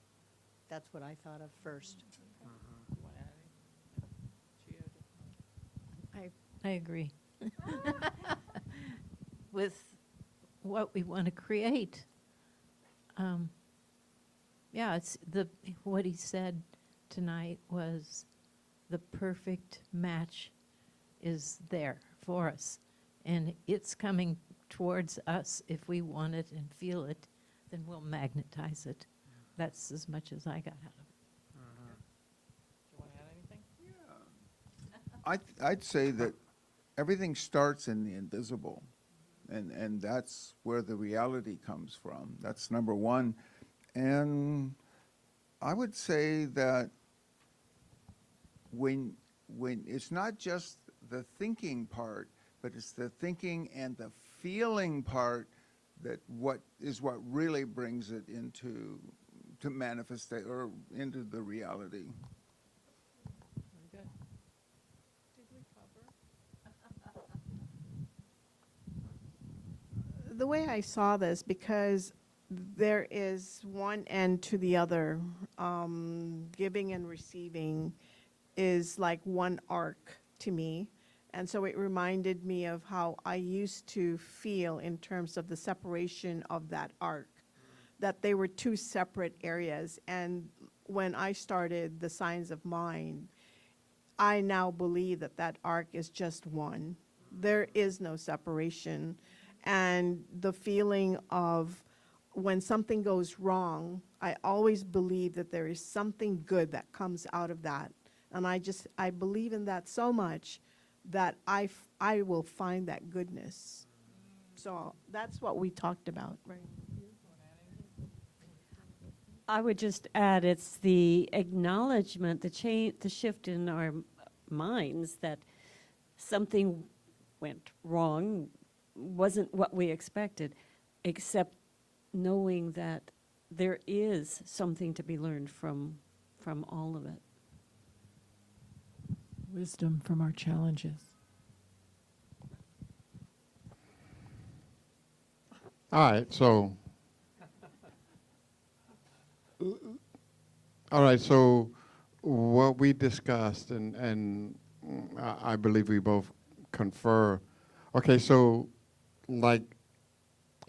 That's what I thought of first. I agree. With what we want to create. Yeah, it's what he said tonight was the perfect match is there for us. And it's coming towards us. If we want it and feel it, then we'll magnetize it. That's as much as I got out of it. Do you want to add anything? I'd say that everything starts in the invisible, and that's where the reality comes from. That's number one. And I would say that when it's not just the thinking part, but it's the thinking and the feeling part that what really brings it into to manifest or into the reality. Very good. The way I saw this, because there is one end to the other, giving and receiving is like one arc to me. And so it reminded me of how I used to feel in terms of the separation of that arc, that they were two separate areas. And when I started the Signs of Mind, I now believe that that arc is just one. There is no separation. And the feeling of when something goes wrong, I always believe that there is something good that comes out of that. And I believe in that so much that I will find that goodness. So that's what we talked about. Right. I would just add, it's the acknowledgement, the shift in our minds that something went wrong, wasn't what we expected, except knowing that there is something to be learned from all of it. Wisdom from our challenges. All right, so what we discussed, and I believe we both confer. Okay, so like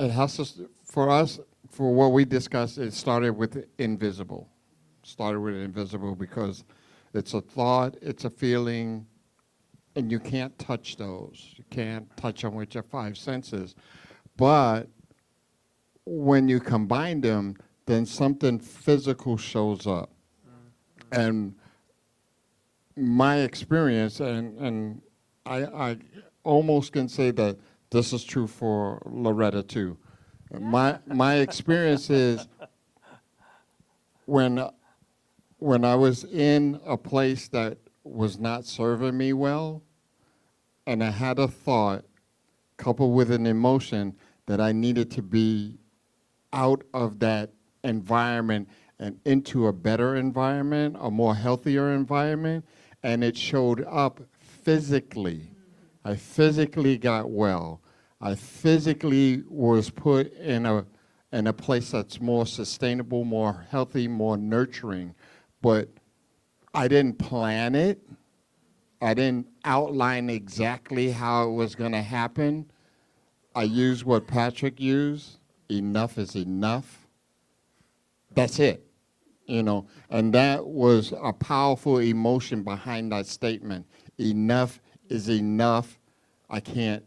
it has to, for us, for what we discussed, it started with invisible. Started with invisible because it's a thought, it's a feeling, and you can't touch those. You can't touch them with your five senses. But when you combine them, then something physical shows up. And my experience, and I almost can say that this is true for Loretta too. My experience is when I was in a place that was not serving me well, and I had a thought coupled with an emotion that I needed to be out of that environment and into a better environment, a more healthier environment, and it showed up physically. I physically got well. I physically was put in a place that's more sustainable, more healthy, more nurturing. But I didn't plan it. I didn't outline exactly how it was going to happen. I used what Patrick used. Enough is enough. That's it. You know, and that was a powerful emotion behind that statement. Enough is enough. I can't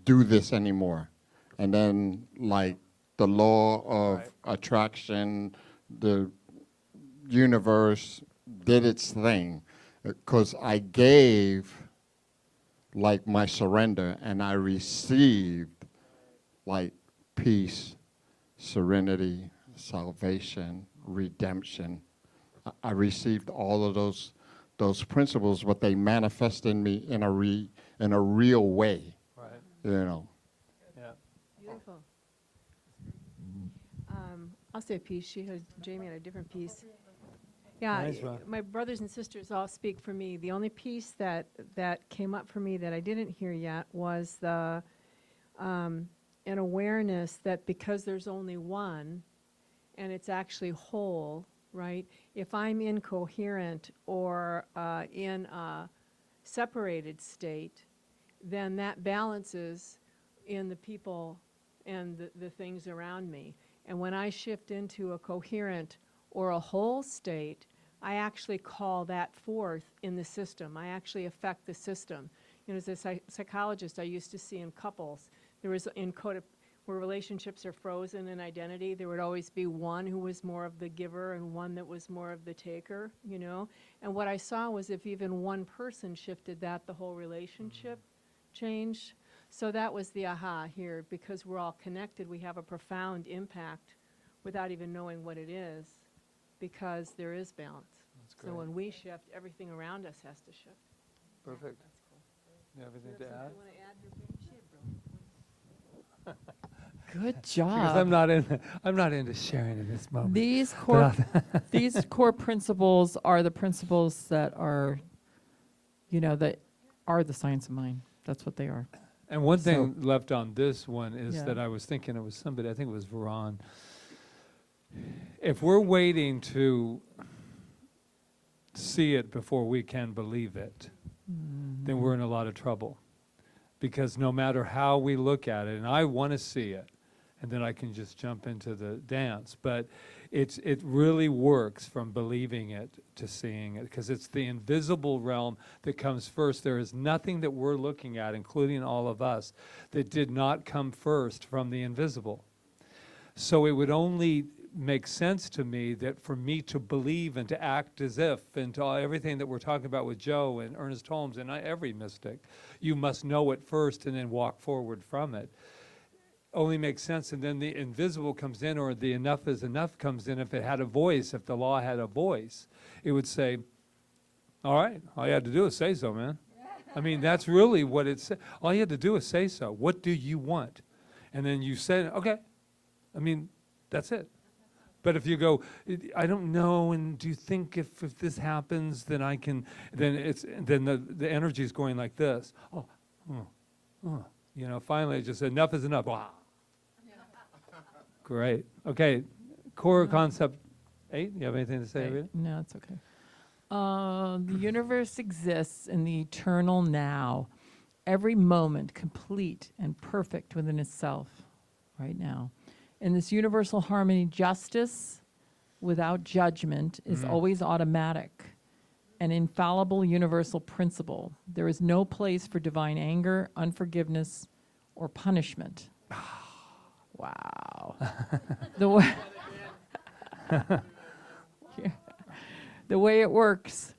do this anymore. And then, like, the law of attraction, the universe did its thing, because I gave, like, my surrender, and I received, like, peace, serenity, salvation, redemption. I received all of those principles, but they manifest in me in a real way. Right. You know. Yeah. Beautiful. I'll say a piece. Jamie had a different piece. Yeah, Nice one. my brothers and sisters all speak for me. The only piece that came up for me that I didn't hear yet was the an awareness that because there's only one, and it's actually whole, right? If I'm incoherent or in a separated state, then that balances in the people and the things around me. And when I shift into a coherent or a whole state, I actually call that forth in the system. I actually affect the system. You know, as a psychologist, I used to see in couples, there was where relationships are frozen in identity, there would always be one who was more of the giver and one that was more of the taker, you know? And what I saw was if even one person shifted that, the whole relationship changed. So that was the aha here. Because we're all connected, we have a profound impact without even knowing what it is, because there is balance. That's So great. when we shift, everything around us has to shift. Perfect. That's cool. You have anything to You add? want to add your big shit, bro? Good Because job. I'm not into sharing in this moment. These But core principles are the principles that are, that are the science of mind. That's what they are. And one thing left on this one is Yeah. that I was thinking it was somebody, I think it was Veron. If we're waiting to see it before we can believe it, then we're in a lot of trouble. Because no matter how we look at it, and I want to see it, and then I can just jump into the dance, but it really works from believing it to seeing it, because it's the invisible realm that comes first. There is nothing that we're looking at, including all of us, that did not come first from the invisible. So it would only make sense to me that for me to believe and to act as if, and to everything that we're talking about with Joe and Ernest Holmes and every mystic, you must know it first and then walk forward from it. Only makes sense, and then the invisible comes in, or the enough is enough comes in. If it had a voice, if the law had a voice, it would say, all right, all you had to do is say so, man. I mean, that's really what it said. All you had to do is say so. What do you want? And then you said, okay. I mean, that's it. But if you go, I don't know, and do you think if this happens, then I can, then the energy is going like this. Finally, it just said, enough is enough. Wow. Great. Okay, core concept 8. You have anything to say, Rita? No, it's okay. The universe exists in the eternal now, every moment complete and perfect within itself, right now. In this universal harmony, justice without judgment is always automatic. an infallible universal principle. There is no place for divine anger, unforgiveness, or punishment. Wow. The way, the way it works,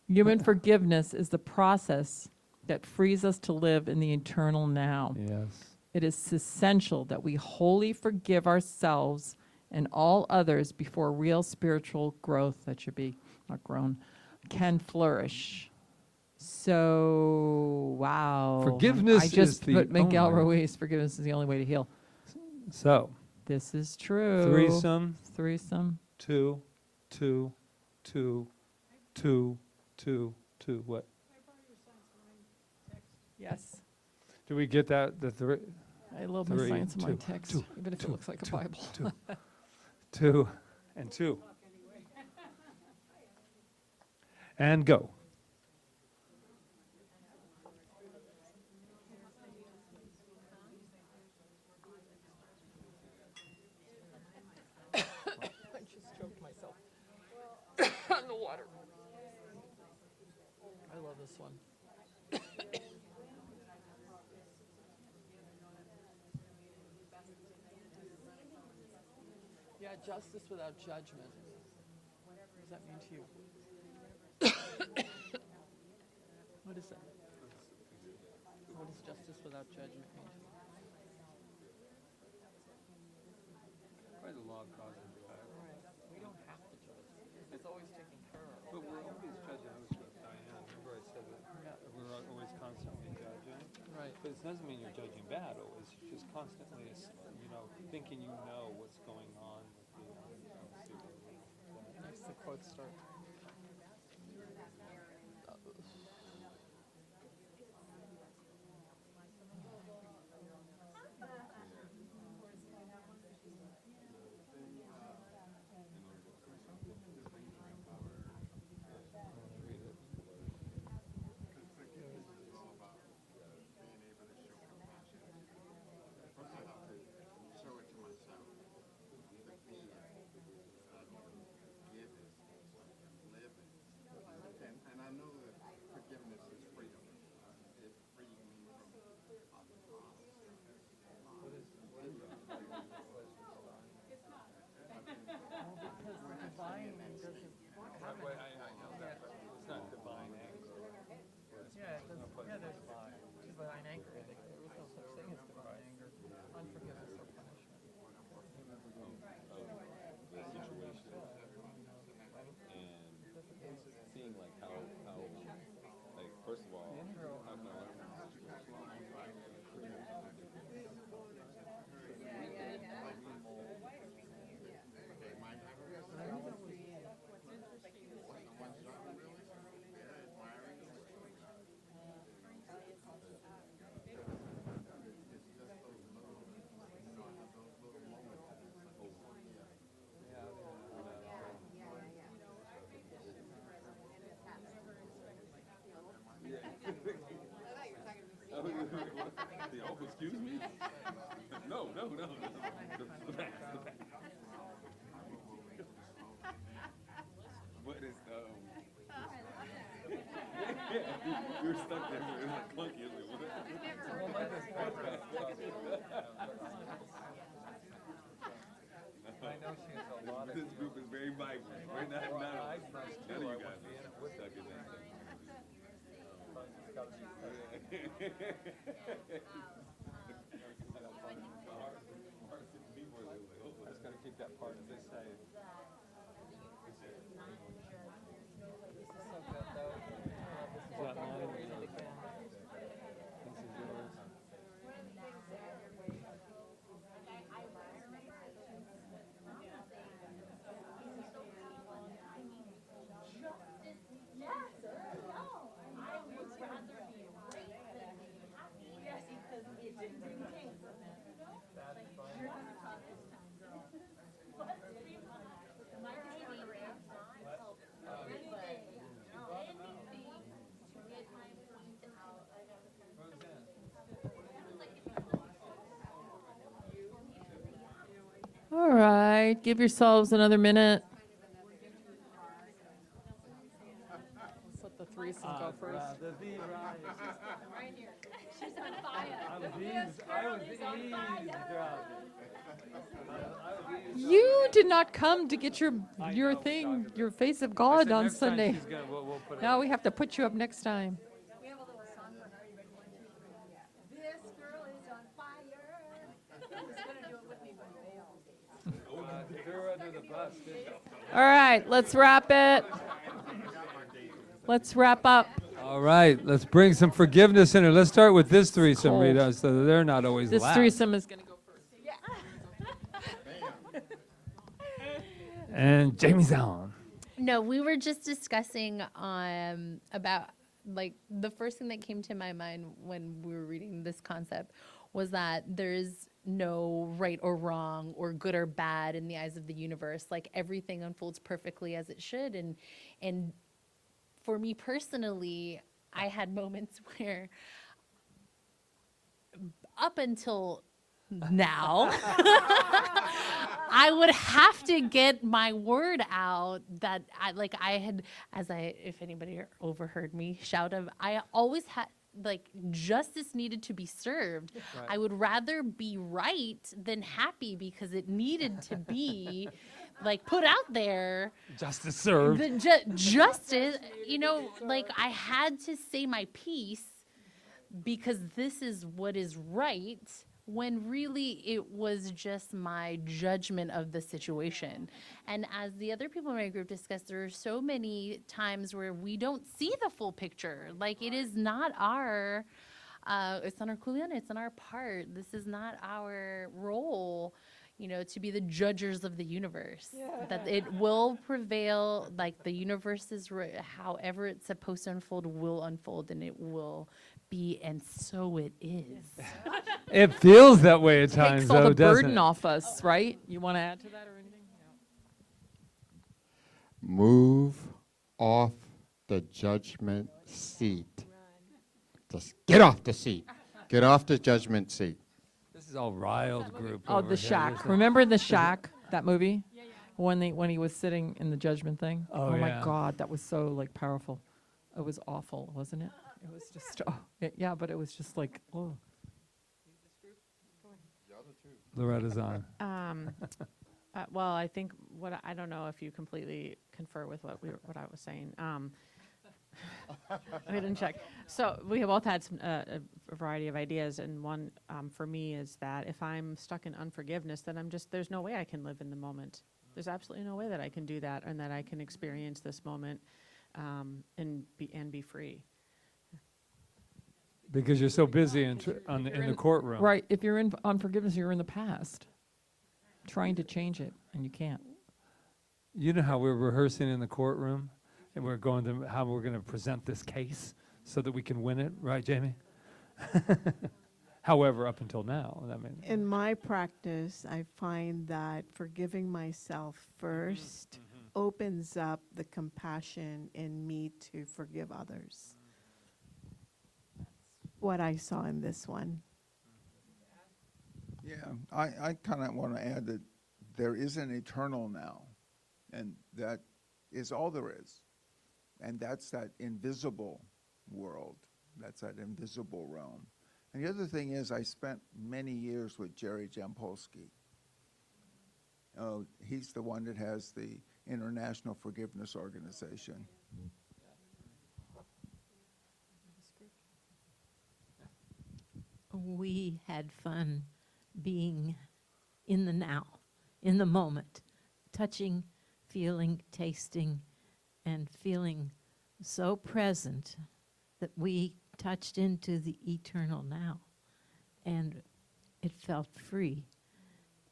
human forgiveness is the process that frees us to live in the eternal now. Yes. It is essential that we wholly forgive ourselves and all others before real spiritual growth, that should be not grown, can flourish. So, wow. Forgiveness I is just the put Miguel only- Ruiz, forgiveness is the only way to heal. So, This is true. threesome, Threesome. 2, 2, 2, 2, 2, 2. What? Yes. Did we get that? The three? I love my 3, science of mind 2, text, 2, even if it 2, looks like a 2, Bible. 2, 2, and 2. And go. I just choked myself on the water. I love this one. Yeah, justice without judgment. What does that mean to you? What is that? What does justice without judgment mean to you? By the law of cause and effect. Right. We don't have to judge. It's always taken care of. But we're always judging. I was with Diane. Remember I said that we're always constantly judging. Right. But it doesn't mean you're judging bad always. You're just constantly, thinking you know what's going on with the Makes the quote start. Divine anger. There is no such thing as divine anger, unforgiveness or punishment. And seeing like how like first of all, how can I learn from Oh, excuse me? No. The back. What is you're stuck there. It's like clunky, isn't it? I know she has a lot of. This group is very vibrant. We're not none of you guys are stuck in that. I just gotta keep that part of this side. Is that mine? This is yours. All right, give yourselves another minute. You did not come to get your thing, your face of God on Sunday. We'll put it Now we have to put you up next time. This girl is on fire. They're under the bus, All right, let's wrap it. Let's wrap up. All right, let's bring some forgiveness in here. Let's start with this threesome, cold. Rita, so that they're not always This last. threesome is going to go first. And Jamie's on. No, we were just discussing about like the first thing that came to my mind when we were reading this concept was that there's no right or wrong or good or bad in the eyes of the universe. Like everything unfolds perfectly as it should. And for me personally, I had moments where up until now, I would have to get my word out that if anybody overheard me shout I always had, like, justice needed to be served. Right. I would rather be right than happy because it needed to be like put out there. Justice served. The justice, like I had to say my piece because this is what is right, when really it was just my judgment of the situation. And as the other people in my group discussed, there are so many times where we don't see the full picture. Like it is not our, it's not our kuleana, it's not our part. This is not our role, to be the judges of the universe. That it will prevail, like the universe is, however it's supposed to unfold will unfold, and it will be, and so it is. It feels that way at times, Takes all though, the doesn't burden it? off us, right? You want to add to that or anything? Move off the judgment seat. Just get off the seat. Get off the judgment seat. This is all riled group. Oh, over The here, Shack. isn't it? Remember The Shack, that movie? When he was sitting in the judgment thing? Oh, my yeah. God, that was so like powerful. It was awful, wasn't it? It was just, yeah, but it was just like, oh. Loretta's on. Well, I think I don't know if you completely confer with what I was saying. We didn't check. So we have both had a variety of ideas, and one for me is that if I'm stuck in unforgiveness, then there's no way I can live in the moment. There's absolutely no way that I can do that, and that I can experience this moment and be free. Because you're so busy in the courtroom. Right. If you're in unforgiveness, you're in the past, trying to change it, and you can't. You know how we're rehearsing in the courtroom, and we're going to how we're going to present this case so that we can win it, right, Jamie? However, up until now, in my practice, I find that forgiving myself first opens up the compassion in me to forgive others. What I saw in this one. Yeah, I kind of want to add that there is an eternal now, and that is all there is. And that's that invisible world. That's that invisible realm. And the other thing is, I spent many years with Jerry Jampolsky. He's the one that has the International Forgiveness Organization. We had fun being in the now, in the moment, touching, feeling, tasting, and feeling so present that we touched into the eternal now, and it felt free.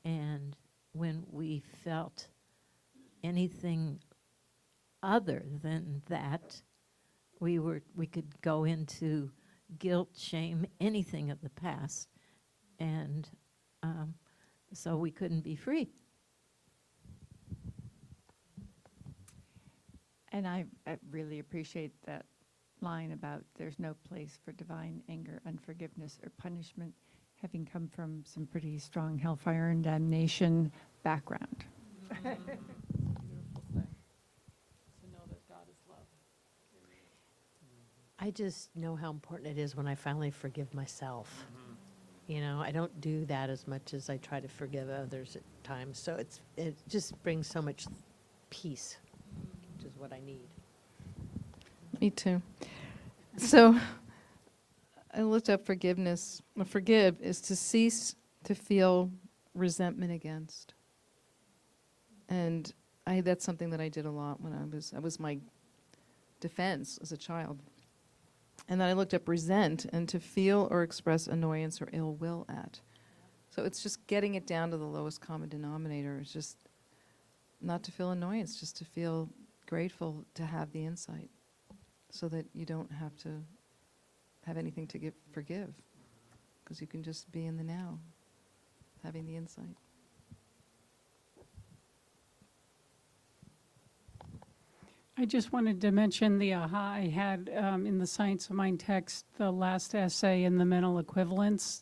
And when we felt anything other than that, we could go into guilt, shame, anything of the past, and so we couldn't be free. And I really appreciate that line about there's no place for divine anger, unforgiveness, or punishment, having come from some pretty strong hellfire and damnation background. Beautiful thing. To know that God is love. I just know how important it is when I finally forgive myself. You know, I don't do that as much as I try to forgive others at times. So it just brings so much peace, which is what I need. Me too. So I looked up forgiveness. Well, forgive is to cease to feel resentment against. And that's something that I did a lot when I was my defense as a child. And then I looked up resent, and to feel or express annoyance or ill will at. So it's just getting it down to the lowest common denominator. It's just not to feel annoyance, just to feel grateful to have the insight, so that you don't have to have anything to forgive, because you can just be in the now, having the insight. I just wanted to mention the aha I had in the Science of Mind text. The last essay in the mental equivalence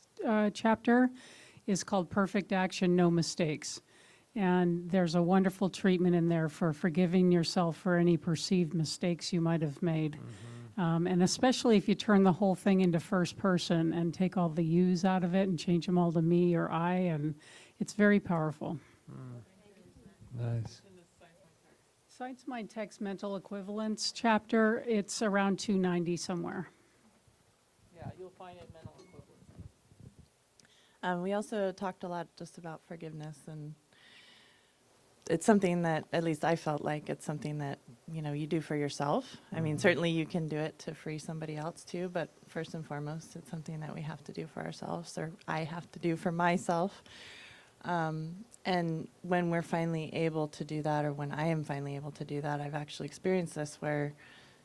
chapter is called Perfect Action, No Mistakes. And there's a wonderful treatment in there for forgiving yourself for any perceived mistakes you might have made. And especially if you turn the whole thing into first person and take all the yous out of it and change them all to me or I, and it's very powerful. Nice. Science Mind Text Mental Equivalence chapter, it's around 290 somewhere. Yeah, you'll find it mental equivalence. We also talked a lot just about forgiveness, and it's something that, at least I felt like it's something that, you know, you do for yourself. I mean, certainly you can do it to free somebody else too, but first and foremost, it's something that we have to do for ourselves, or I have to do for myself. And when we're finally able to do that, or when I am finally able to do that, I've actually experienced this where,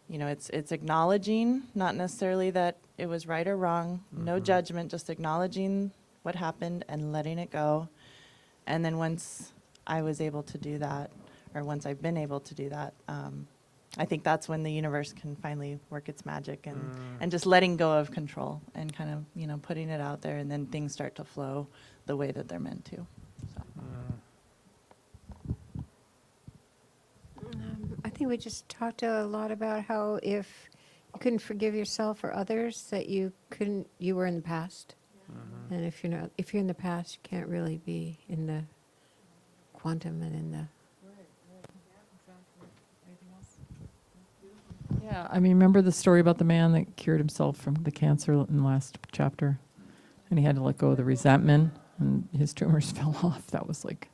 you know, it's acknowledging, not necessarily that it was right or wrong, no judgment, just acknowledging what happened and letting it go. And then once I was able to do that, or once I've been able to do that, I think that's when the universe can finally work its magic, and just letting go of control and kind of, you know, putting it out there, and then things start to flow the way that they're meant to. So. I think we just talked a lot about how if you couldn't forgive yourself or others, that you were in the past. And if you're in the past, you can't really be in the quantum and in the. Yeah, I mean, remember the story about the man that cured himself from the cancer in the last chapter? And he had to let go of the resentment, and his tumors fell off. That was like,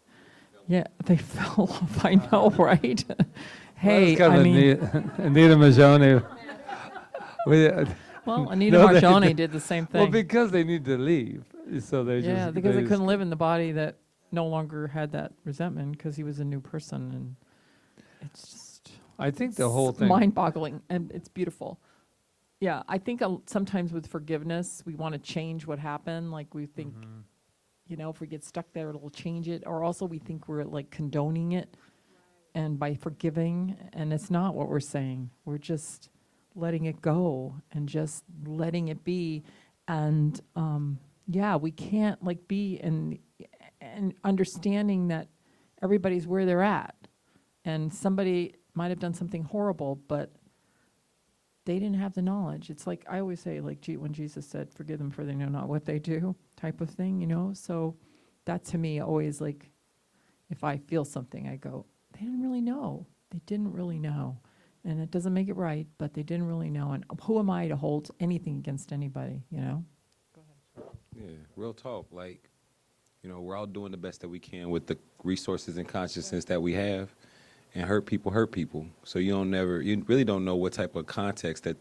yeah, they fell off. I know, right? Hey, well, I mean. Anita Mazzoni. Well, Anita No, Marjani did the same thing. Well, because they need to leave, so they just. Yeah, because they couldn't live in the body that no longer had that resentment, because he was a new person, and it's just. I think the whole thing. Mind-boggling, and it's beautiful. Yeah, I think sometimes with forgiveness, we want to change what happened. Like we think, you know, if we get stuck there, it'll change it. Or also we think we're like condoning it, and by forgiving, and it's not what we're saying. We're just letting it go and just letting it be. And yeah, we can't like be and understanding that everybody's where they're at, and somebody might have done something horrible, but they didn't have the knowledge. It's like I always say, like when Jesus said, "Forgive them, for they know not what they do," type of thing, you know. So that to me always, like, if I feel something, I go, they didn't really know. They didn't really know. And it doesn't make it right, but they didn't really know. And who am I to hold anything against anybody, you know? Yeah, real talk. Like, you know, we're all doing the best that we can with the resources and consciousness that we have. And hurt people. So you really don't know what type of context that